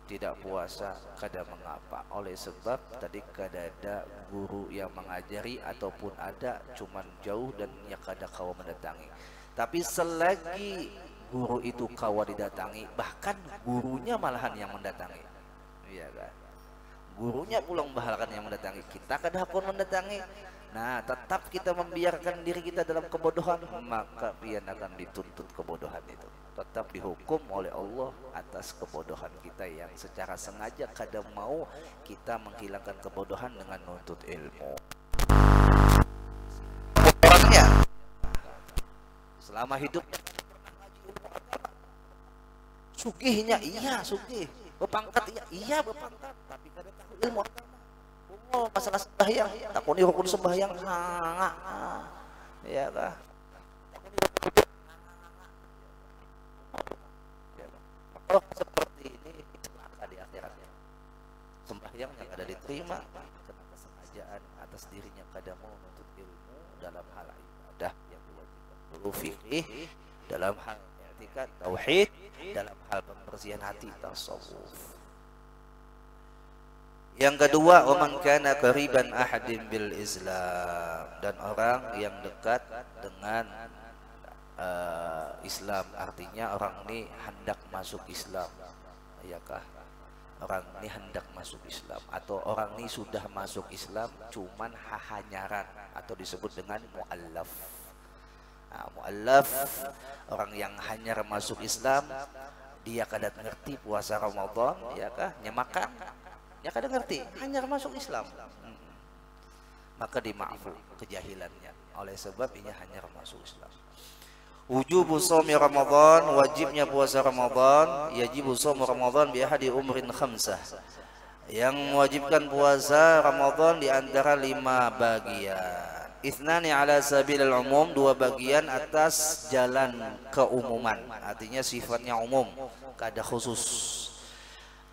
tidak puasa, kada mengapa, oleh sebab tadi kada ada guru yang mengajari, ataupun ada cuman jauh dan ya kada kawa mendatangi. Tapi selagi guru itu kawa didatangi, bahkan gurunya malahan yang mendatangi, iya kan, gurunya pulang bahkan yang mendatangi, kita kada hakun mendatangi. Nah, tetap kita membiarkan diri kita dalam kebodohan, maka pian akan dituntut kebodohan itu, tetap dihukum oleh Allah atas kebodohan kita yang secara sengaja kada mau kita menghilangkan kebodohan dengan menuntut ilmu. Orangnya selama hidup sugihnya, iya sugih, berpangkat, iya berpangkat, tapi kada tahu ilmu agama. Oh, masalah sembahyang, takuni rukun sembahyang, ya kah? Kalau seperti ini celaka di akhiratnya. Sembahyang yang ada diterima karena kesengajaan atas dirinya kada mau menuntut ilmu dalam hal ibadah yang diwajibkan dulu, fikih dalam hal i'tikad, tauhid dalam hal pembersihan hati, tasawuf. Yang kedua, waman kana qariban ahadin bil Islam, dan orang yang dekat dengan Islam, artinya orang ini hendak masuk Islam, ya kah? orang ini hendak masuk Islam atau orang ini sudah masuk Islam cuman hahanyaran atau disebut dengan mu'allaf. Nah, mu'allaf orang yang hanyar masuk Islam, dia kadang ngerti puasa Ramadan, ya kah? Nyemakan, ya kadang ngerti, hanyar masuk Islam. Maka dimaafu kejahilannya oleh sebab ini hanyar masuk Islam. Wujubu shaumi Ramadan, wajibnya puasa Ramadan, yajibu shaumu Ramadan bi ahadi umrin khamsah. Yang mewajibkan puasa Ramadan di antara 5 bagian. Ithnani ala sabilil umum, 2 bagian atas jalan keumuman, artinya sifatnya umum, gak ada khusus.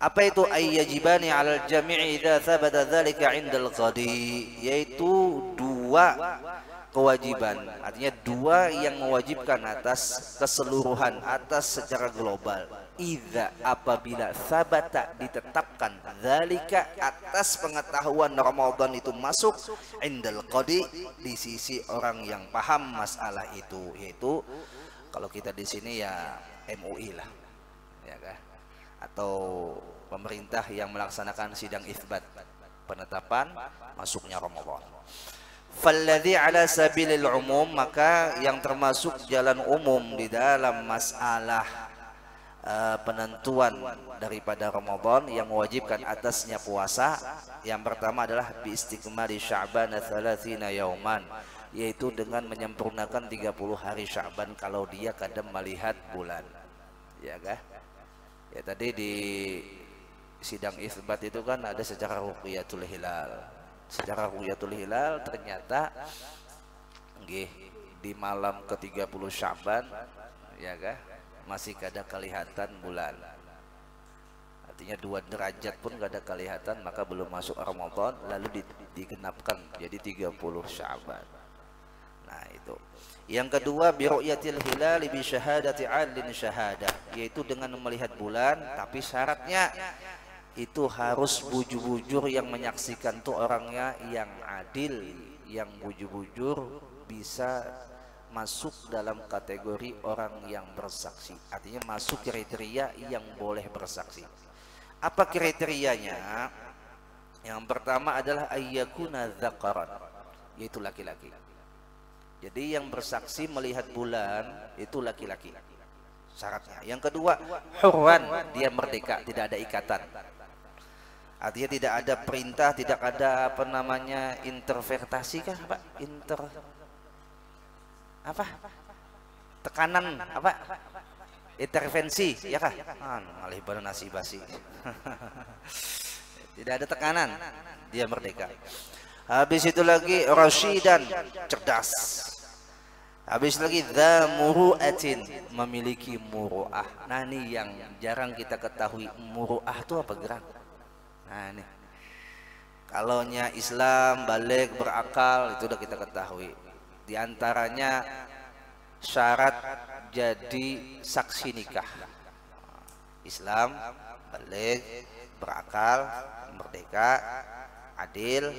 Apa itu ayyajibani 'alal jami'i idza thabata dzalika 'indal qadi, yaitu 2 kewajiban, artinya 2 yang mewajibkan atas keseluruhan, atas secara global. Idza, apabila sabata ditetapkan, dzalika atas pengetahuan Ramadan itu masuk, indal qadi di sisi orang yang paham masalah itu, yaitu kalau kita di sini ya MUI lah, ya kan? Atau pemerintah yang melaksanakan sidang itsbat penetapan masuknya Ramadan. Falladhi ala sabilil umum, maka yang termasuk jalan umum di dalam masalah penentuan daripada Ramadan yang mewajibkan atasnya puasa, yang pertama adalah bi istikmali Sya'ban 30 yauman, yaitu dengan menyempurnakan 30 hari Sya'ban kalau dia kadang melihat bulan, ya kan? Ya tadi di sidang itsbat itu kan ada secara ruqyatul hilal. Secara ruqyatul hilal ternyata di malam ke-30 Sya'ban, ya kan, masih kada kelihatan bulan. Artinya 2 derajat pun kada kelihatan, maka belum masuk Ramadan, lalu digenapkan jadi 30 Sya'ban. Nah itu. Yang kedua bi ru'yatil hilal bi syahadati 'adlin syahadah, yaitu dengan melihat bulan, tapi syaratnya itu harus bujur-bujur yang menyaksikan tuh orangnya yang adil, yang bujur-bujur bisa masuk dalam kategori orang yang bersaksi, artinya masuk kriteria yang boleh bersaksi. Apa kriterianya? Yang pertama adalah ayyakuna dzakaran, yaitu laki-laki. Jadi yang bersaksi melihat bulan itu laki-laki syaratnya. Yang kedua, hurran, dia merdeka, tidak ada ikatan. Artinya tidak ada perintah, tidak ada apa namanya interpretasi kah, Pak? Tekanan apa? Intervensi, ya kah? Alih bana nasi basi. Tidak ada tekanan, dia merdeka. Habis itu lagi rasyidan, cerdas. Habis lagi dza muru'atin, memiliki muru'ah. Nah ini yang jarang kita ketahui, muru'ah itu apa gerak? Nah ini kalaunya Islam balik berakal itu udah kita ketahui. Di antaranya syarat jadi saksi nikah. Islam balik berakal, merdeka, adil,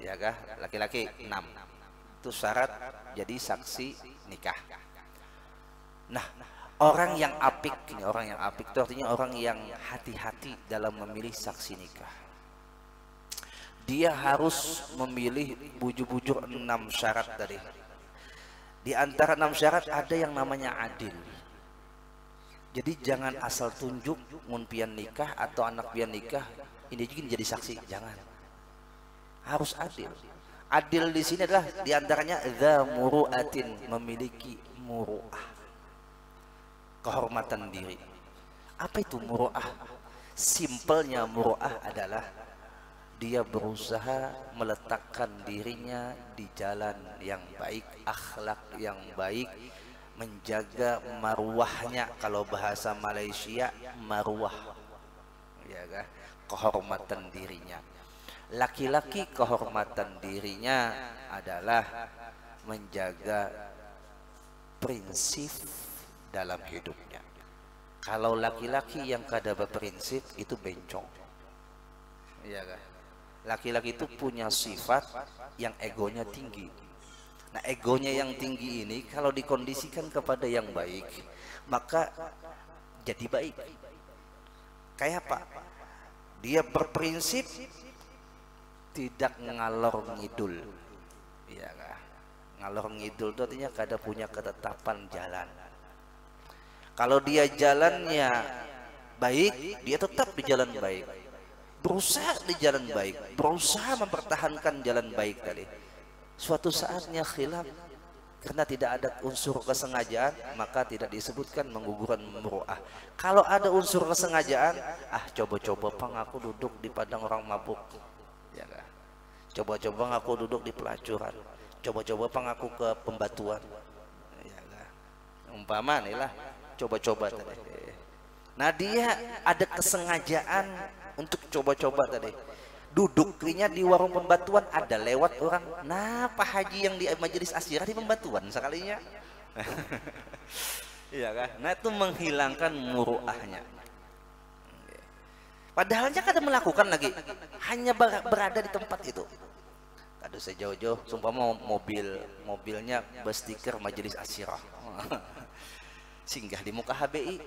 ya kah? Laki-laki 6. Itu syarat jadi saksi nikah. Nah, orang yang apik, ini orang yang apik itu artinya orang yang hati-hati dalam memilih saksi nikah. Dia harus memilih bujur-bujur 6 syarat tadi. Di antara 6 syarat ada yang namanya adil. Jadi jangan asal tunjuk mun pian nikah atau anak pian nikah ini juga jadi saksi, jangan. Harus adil. Adil di sini adalah di antaranya dza muru'atin, memiliki muru'ah, kehormatan diri. Apa itu muru'ah? Simpelnya muru'ah adalah dia berusaha meletakkan dirinya di jalan yang baik, akhlak yang baik, menjaga marwahnya, kalau bahasa Malaysia marwah, ya kan? Kehormatan dirinya. Laki-laki kehormatan dirinya adalah menjaga prinsip dalam hidupnya. Kalau laki-laki yang kada berprinsip itu bencong, iya kan? Laki-laki itu punya sifat yang egonya tinggi. Nah egonya yang tinggi ini kalau dikondisikan kepada yang baik maka jadi baik. Kayak apa? Dia berprinsip tidak ngalor ngidul. Iya kah? Ngalor ngidul itu artinya kada punya ketetapan jalan. Kalau dia jalannya baik, dia tetap di jalan baik. Berusaha di jalan baik, berusaha mempertahankan jalan baik tadi. Suatu saatnya khilaf karena tidak ada unsur kesengajaan, maka tidak disebutkan menggugurkan muru'ah. Kalau ada unsur kesengajaan, coba-coba pang aku duduk di padang orang mabuk, ya kah? Coba-coba aku duduk di pelacuran, coba-coba pang aku ke pembatuan, ya kah? Umpama nih lah, coba-coba tadi. Nah dia ada kesengajaan untuk coba-coba tadi. Duduknya di warung pembatuan, ada lewat orang. Nah Pak Haji yang di majelis asyirah di pembatuan sekalinya. Iya kan? Nah itu menghilangkan muruahnya. Padahalnya kada melakukan lagi, hanya berada di tempat itu. Kada sejauh-jauh, sumpah mobilnya berstiker majelis asyirah. Singgah di muka HBI.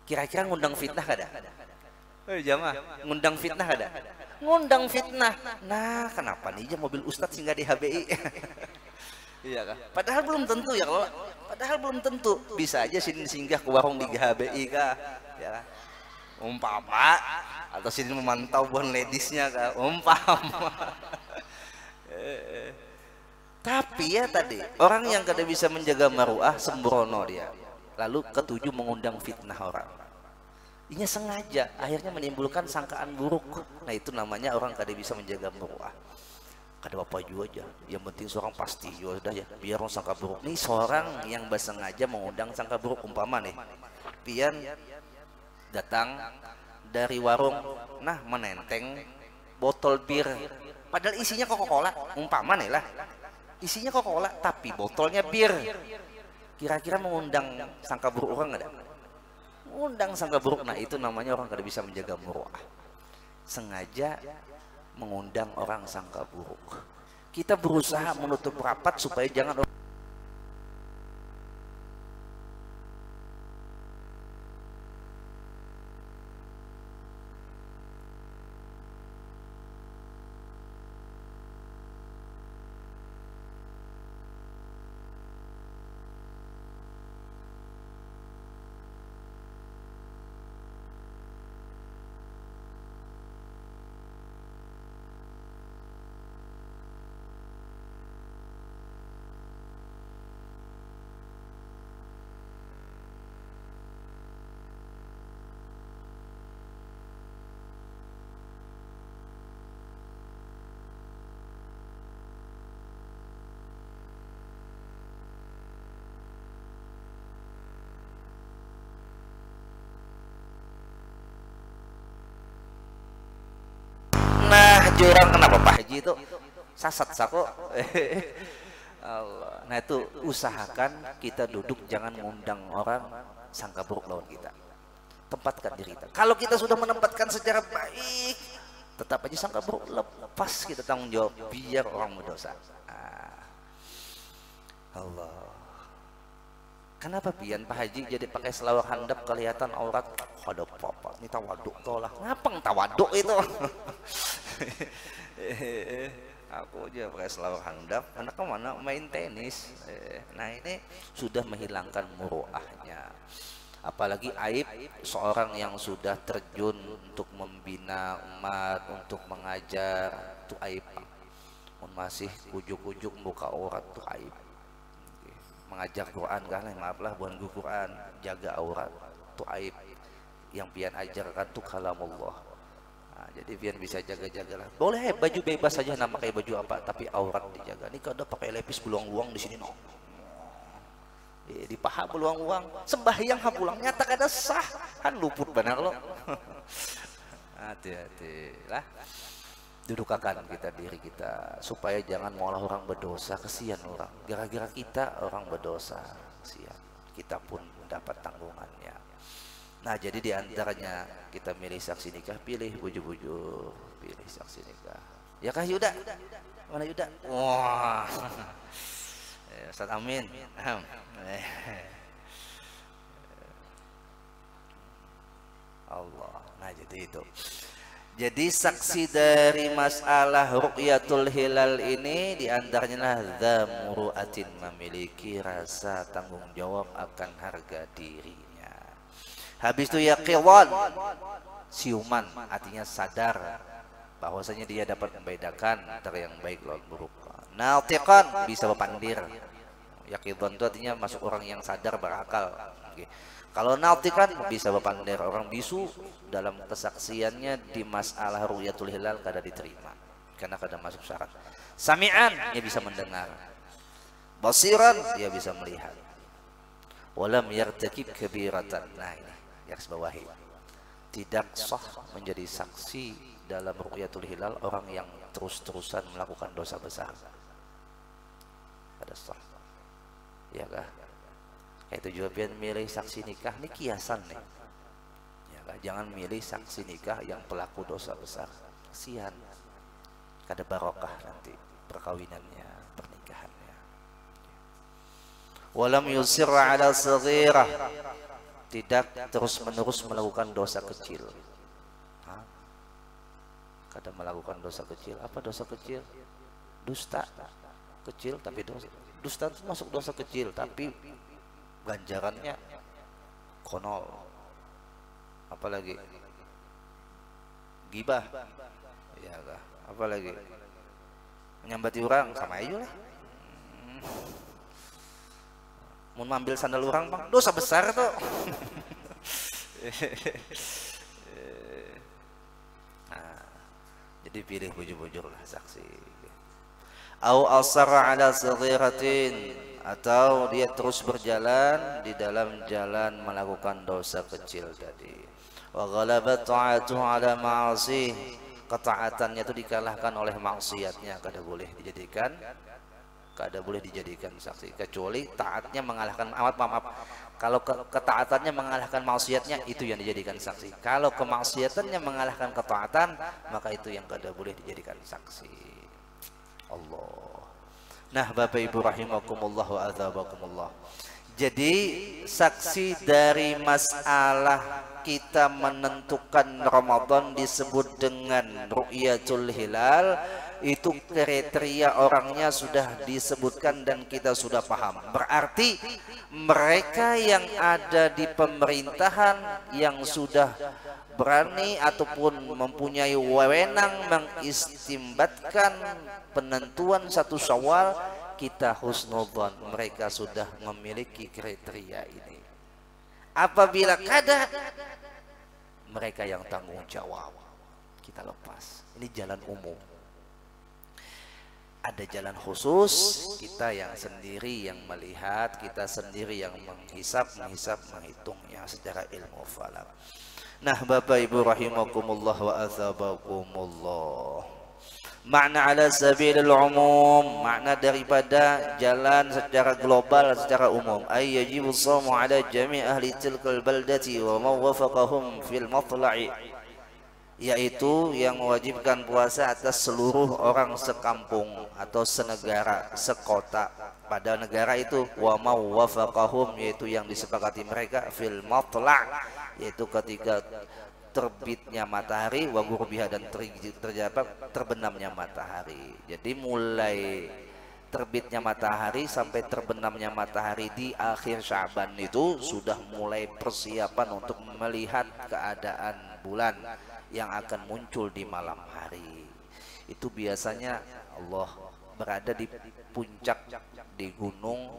Kira-kira ngundang fitnah kada? Jamaah, ngundang fitnah ada? Ngundang fitnah. Nah, kenapa nih mobil Ustadz singgah di HBI? Iya kah? Padahal belum tentu ya kalau padahal belum tentu. Bisa aja sini singgah ke warung di HBI kah? Ya. Umpama atau sini memantau bon ladiesnya kah? Umpama. Tapi ya tadi orang yang kada bisa menjaga maruah sembrono dia. Lalu ketujuh mengundang fitnah orang. Ini sengaja akhirnya menimbulkan sangkaan buruk. Nah itu namanya orang kada bisa menjaga muruah. Kada apa juga aja, yang penting seorang pasti juga sudah ya, biar orang sangka buruk. Nih seorang yang bersengaja mengundang sangka buruk. Umpama nih pian datang dari warung, nah menenteng botol bir, padahal isinya Coca-Cola. Umpama nih lah isinya Coca-Cola tapi botolnya bir. Kira-kira mengundang sangka buruk orang nggak ada? Undang sangka buruk. Nah itu namanya orang kada bisa menjaga muruah, sengaja mengundang orang sangka buruk. Kita berusaha menutup rapat supaya jangan jurang. Kenapa Pak Haji itu sasat sako? Allah. Nah itu usahakan kita duduk jangan mengundang orang sangka buruk lawan kita. Tempatkan diri kita. Kalau kita sudah menempatkan secara baik, tetap aja sangka buruk, lepas kita tanggung jawab biar orang berdosa. Allah. Kenapa pian Pak Haji jadi pakai selawar handap kelihatan aurat? Ada apa? Ini tawaduk tolah. Ngapang tawaduk itu? Aku aja pakai selawar handap. Anak kemana main tenis? Nah ini sudah menghilangkan muruahnya. Apalagi aib seorang yang sudah terjun untuk membina umat, untuk mengajar, itu aib. Masih ujuk-ujuk buka aurat itu aib. Mengajar Quran kan, maaflah bukan Quran, jaga aurat itu aib. Yang pian ajarkan tuh kalamullah. Nah, jadi pian bisa jaga-jagalah. Boleh baju bebas saja, nama pakai baju apa, tapi aurat dijaga. Ini kada pakai lepis beluang-luang di sini no. Di paha beluang-luang, sembahyang hapulang nyata kada sah, kan luput benar lo. Hati-hati lah. Dudukakan kita diri kita supaya jangan malah orang berdosa, kesian orang. Gara-gara kita orang berdosa, kesian. Kita pun dapat tanggungannya. Nah jadi diantaranya kita milih saksi nikah, pilih buju-buju, pilih saksi nikah. Ya kah Yuda? Mana Yuda? Wah, Ustaz Amin. Allah. Nah jadi itu. Jadi saksi dari masalah ru'yatul hilal ini diantaranya dzamuru'atin, memiliki rasa tanggung jawab akan harga dirinya. Habis itu yaqiwan, siuman, artinya sadar bahwasanya dia dapat membedakan antara yang baik lawan buruk. Natiqan, bisa berpandir. Yaqiwan itu artinya masuk orang yang sadar berakal. Kalau natiqan bisa berpandir, orang bisu dalam kesaksiannya di masalah ru'yatul hilal kada diterima karena kada masuk syarat. Sami'an, dia bisa mendengar. Basiran, dia bisa melihat. Walam yartakib kabiratan. Nah ini garis bawahi. Tidak sah menjadi saksi dalam ru'yatul hilal orang yang terus-terusan melakukan dosa besar. Kada sah. Ya kah? Itu juga biar milih saksi nikah ini kiasan nih. Ya kah? Jangan milih saksi nikah yang pelaku dosa besar. Kasihan. Kada barokah nanti perkawinannya, pernikahannya. Walam yusirra ala saghirah, tidak terus-menerus melakukan dosa kecil. Kada melakukan dosa kecil. Apa dosa kecil? Dusta. Kecil tapi dosa. Dusta itu masuk dosa kecil tapi ganjarannya konol. Apalagi gibah, ya kah? Apalagi menyambati orang sama aja lah. Mau ambil sandal orang bang, dosa besar tuh. Nah, jadi pilih bujur-bujur lah saksi. Au asara ala saghiratin, atau dia terus berjalan di dalam jalan melakukan dosa kecil tadi. Wa ghalabat ta'atuhu ala ma'asi, ketaatannya itu dikalahkan oleh maksiatnya, kada boleh dijadikan saksi, kecuali taatnya mengalahkan maaf. Kalau ketaatannya mengalahkan maksiatnya, itu yang dijadikan saksi. Kalau kemaksiatannya mengalahkan ketaatan, maka itu yang kada boleh dijadikan saksi. Allah. Nah, Bapak Ibu rahimakumullah wa adzabakumullah. Jadi saksi dari masalah kita menentukan Ramadan disebut dengan ru'yatul hilal, itu kriteria orangnya sudah disebutkan dan kita sudah paham. Berarti mereka yang ada di pemerintahan yang sudah berani ataupun mempunyai wewenang mengistimbatkan penentuan 1 Syawal, kita husnudzon mereka sudah memiliki kriteria ini. Apabila kada, mereka yang tanggung jawab, kita lepas. Ini jalan umum. Ada jalan khusus, kita yang sendiri yang melihat, kita sendiri yang menghisap, menghitungnya secara ilmu falak. Nah, Bapak Ibu rahimakumullah wa azabakumullah. Makna ala sabilil umum, makna daripada jalan secara global, secara umum. Ay yajibu shamu ala jami' ahli tilkal baldati wa man wafaqahum fil matla'i, yaitu yang mewajibkan puasa atas seluruh orang sekampung atau senegara, sekota pada negara itu. Wa man wafaqahum, yaitu yang disepakati mereka, fil matla', yaitu ketika terbitnya matahari, wa ghurbiha, dan terbenamnya matahari. Jadi mulai terbitnya matahari sampai terbenamnya matahari di akhir Sya'ban itu sudah mulai persiapan untuk melihat keadaan bulan yang akan muncul di malam hari. Itu biasanya Allah berada di puncak, di gunung,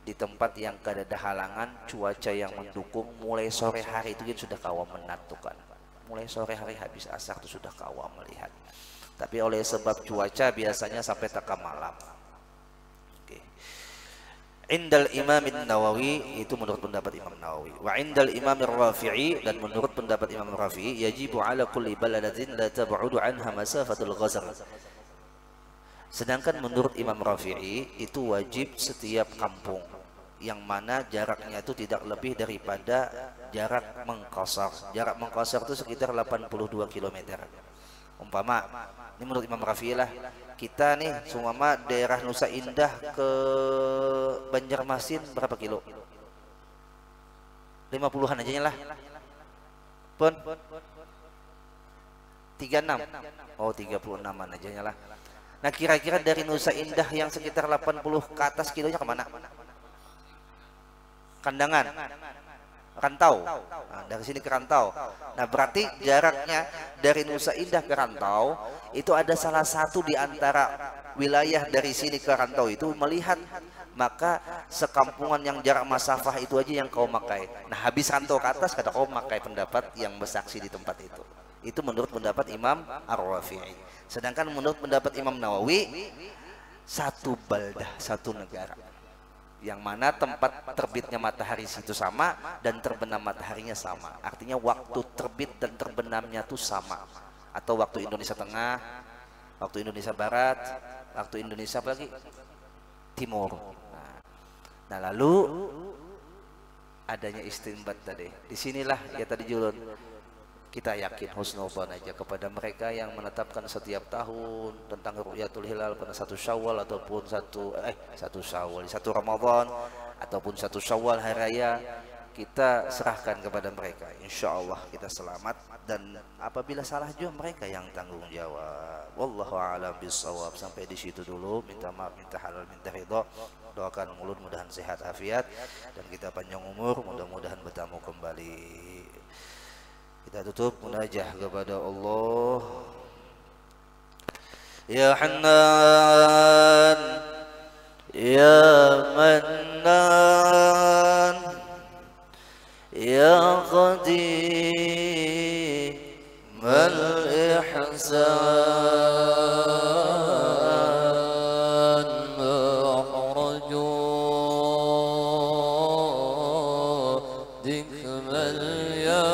di tempat yang kada ada halangan, cuaca yang mendukung. Mulai sore hari itu sudah kawam menentukan. Mulai sore hari habis asar itu sudah kawam melihat. Tapi oleh sebab cuaca biasanya sampai teka malam. Indal Imam Nawawi, itu menurut pendapat Imam Nawawi. Wa indal Imam Rafi'i, dan menurut pendapat Imam Rafi'i, yajibu ala kulli baladatin la tab'udu anha masafatul ghazar. Sedangkan menurut Imam Rafi'i itu wajib setiap kampung yang mana jaraknya itu tidak lebih daripada jarak mengqasar. Jarak mengqasar itu sekitar 82 km. Umpama, ini menurut Imam Rafi'i lah, kita nih seumpama daerah Nusa Indah ke Banjarmasin berapa kilo? 50-an aja lah. Pun 36. Oh 36an aja lah. Nah kira-kira dari Nusa Indah yang sekitar 80 ke atas kilonya kemana? Kandangan, Rantau. Nah, dari sini ke Rantau. Nah berarti jaraknya dari Nusa Indah ke Rantau itu ada salah satu di antara wilayah dari sini ke Rantau itu melihat, maka sekampungan yang jarak masafah itu aja yang kau makai. Nah habis Rantau ke atas kata kau makai pendapat yang bersaksi di tempat itu. Itu menurut pendapat Imam Ar-Rafi'i. Sedangkan menurut pendapat Imam Nawawi, satu baldah, satu negara, yang mana tempat terbitnya matahari situ sama dan terbenam mataharinya sama. Artinya waktu terbit dan terbenamnya itu sama. Atau waktu Indonesia Tengah, waktu Indonesia Barat, waktu Indonesia apa lagi? Timur. Nah lalu adanya istinbat tadi. Disinilah ya tadi Julun, kita yakin husnudzon aja kepada mereka yang menetapkan setiap tahun tentang ru'yatul hilal pada 1 Syawal ataupun 1 Ramadan ataupun 1 Syawal hari raya. Kita serahkan kepada mereka, insya Allah kita selamat, dan apabila salah juga mereka yang tanggung jawab. Wallahu a'lam bishawab. Sampai di situ dulu, minta maaf, minta halal, minta ridho. Doakan mulut mudahan sehat afiat dan kita panjang umur, mudah-mudahan bertemu kembali. Kita tutup munajah kepada Allah. Ya Hannan, Ya Mannan, Ya Qadim al-Ihsan, Mahraju Dikmal Ya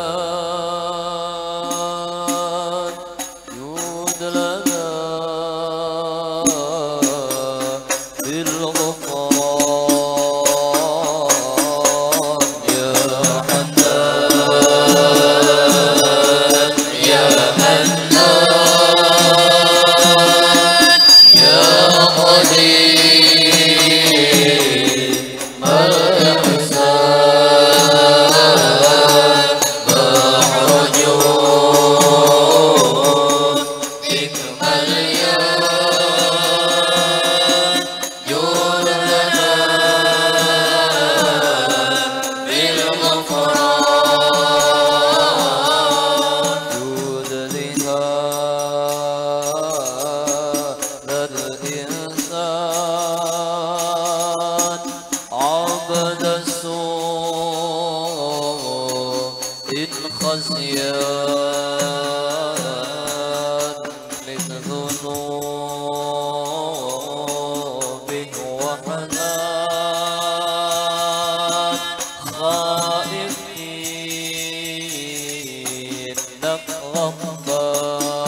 غضبان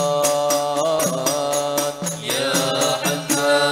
يا حنان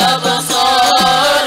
الأبصار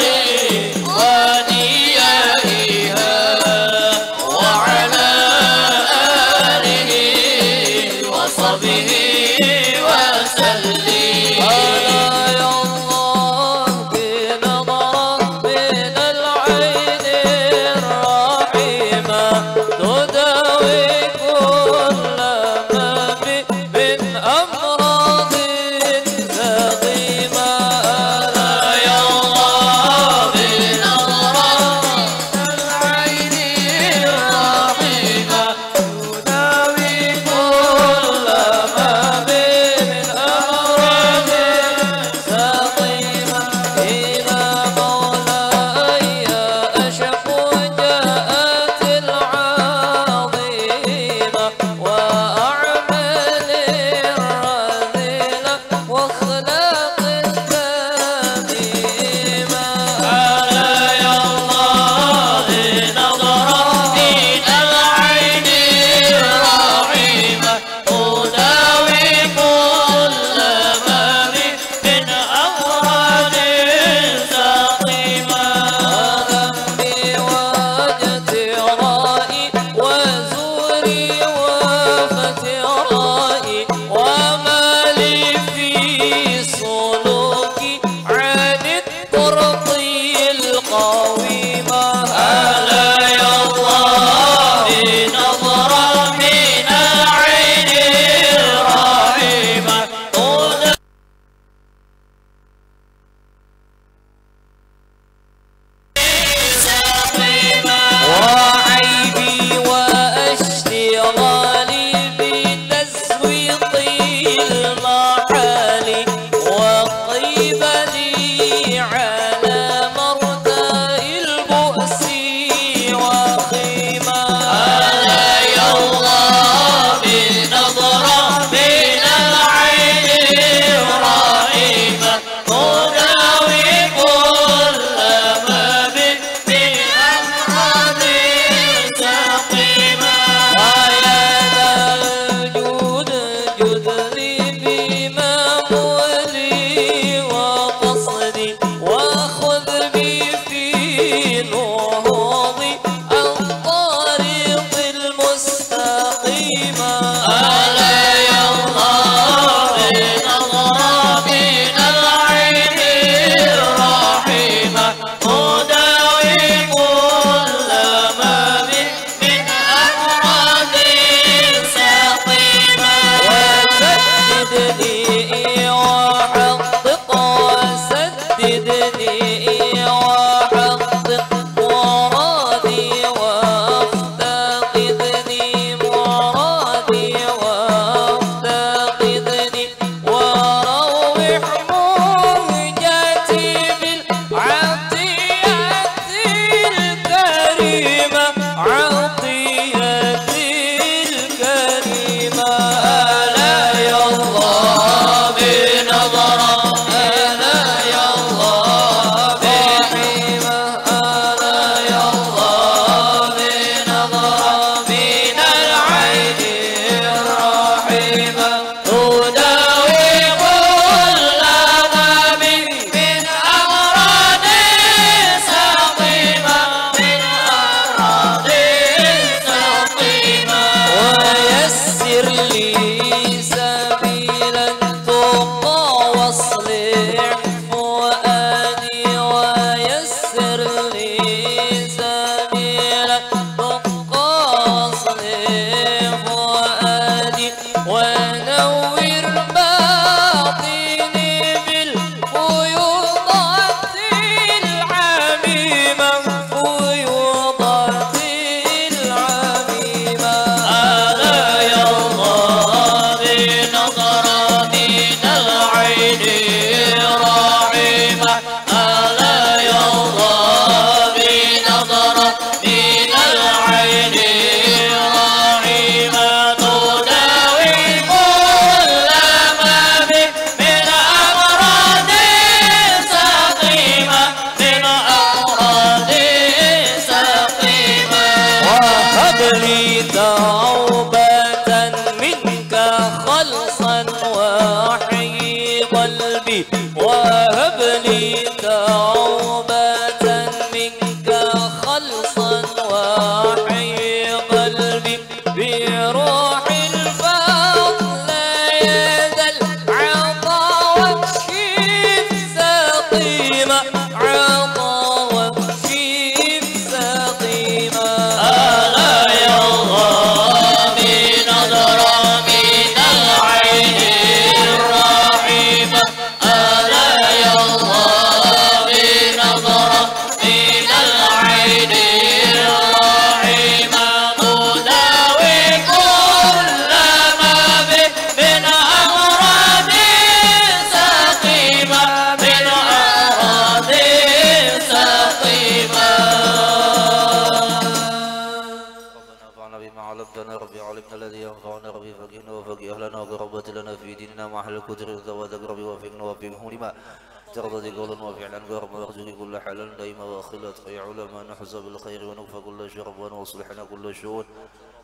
ترضى قولا وفعلا قرب وارزق كل حلال دائما واخلت يا علماء نحظى بالخير ونكفى كل شر واصلحنا كل شؤون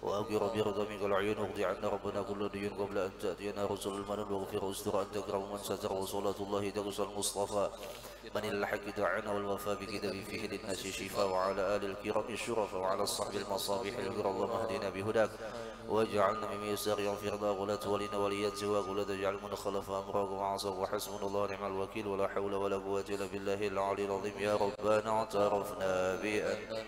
وأقر برضا منك العيون واقضي عنا ربنا كل دين قبل أن تأتينا رسل المنن واغفر واستر أن تكرم من ستر وصلاة الله تقصى المصطفى من الحق دعنا والوفاء بكتاب فيه للناس شفاء وعلى آل الكرام الشرفاء وعلى الصحب المصابيح الكرام اللهم اهدنا بهداك واجعلنا ممن يسار يغفر الله ولا تولنا وليا سواك ولا تجعل من خلف أمرك وعصاك وحسبنا الله نعم الوكيل ولا حول ولا قوة إلا بالله العلي العظيم يا ربنا اعترفنا بأننا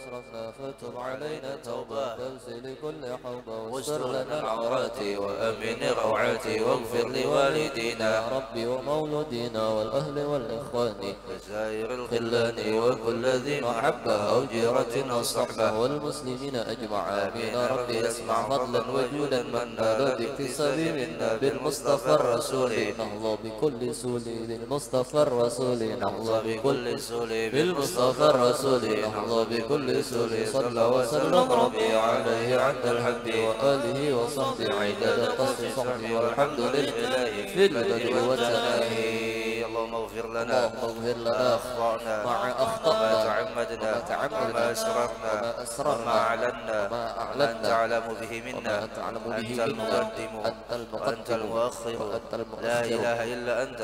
أسرفنا فتب علينا توبة فاغسل كل حوبة واستر لنا العورات وأمن روعاتي واغفر لوالدينا ربي ومولودينا والأهل والإخوان وسائر الخلان وكل ذي محبة أو جيرة أو صحبة والمسلمين أجمع آمين ربي اسمع فضلا وجودا من نال باكتساب منا بالمصطفى الرسول نهضى بكل سول للمصطفى الرسول نهضى بكل سول بالمصطفى الرسول نهضى بكل سول صلى وسلم ربي عليه عند الحمد وآله وصحبه عدد القصر صحبه والحمد لله في المدد والتناهي اللهم اغفر لنا ما أخطأنا وما تعمدنا وما أسرفنا وما أعلنا وأنت أعلم به منا أنت المقدم وأنت المؤخر لا إله إلا أنت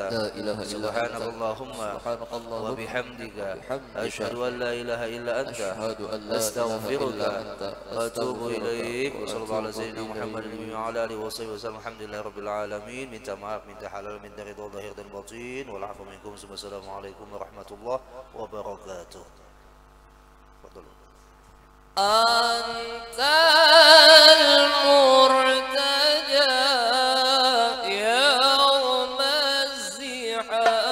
سبحانك اللهم وبحمدك أشهد أن لا إله إلا أنت أستغفرك وأتوب إليك وصلى الله على سيدنا محمد وعلى آله وصحبه وسلم الحمد لله رب العالمين من تمام من تحلل من رضا ظاهر الباطن والعفو منكم ثم السلام عليكم ورحمة الله وبركاته. أنت المرتجى يوم Allah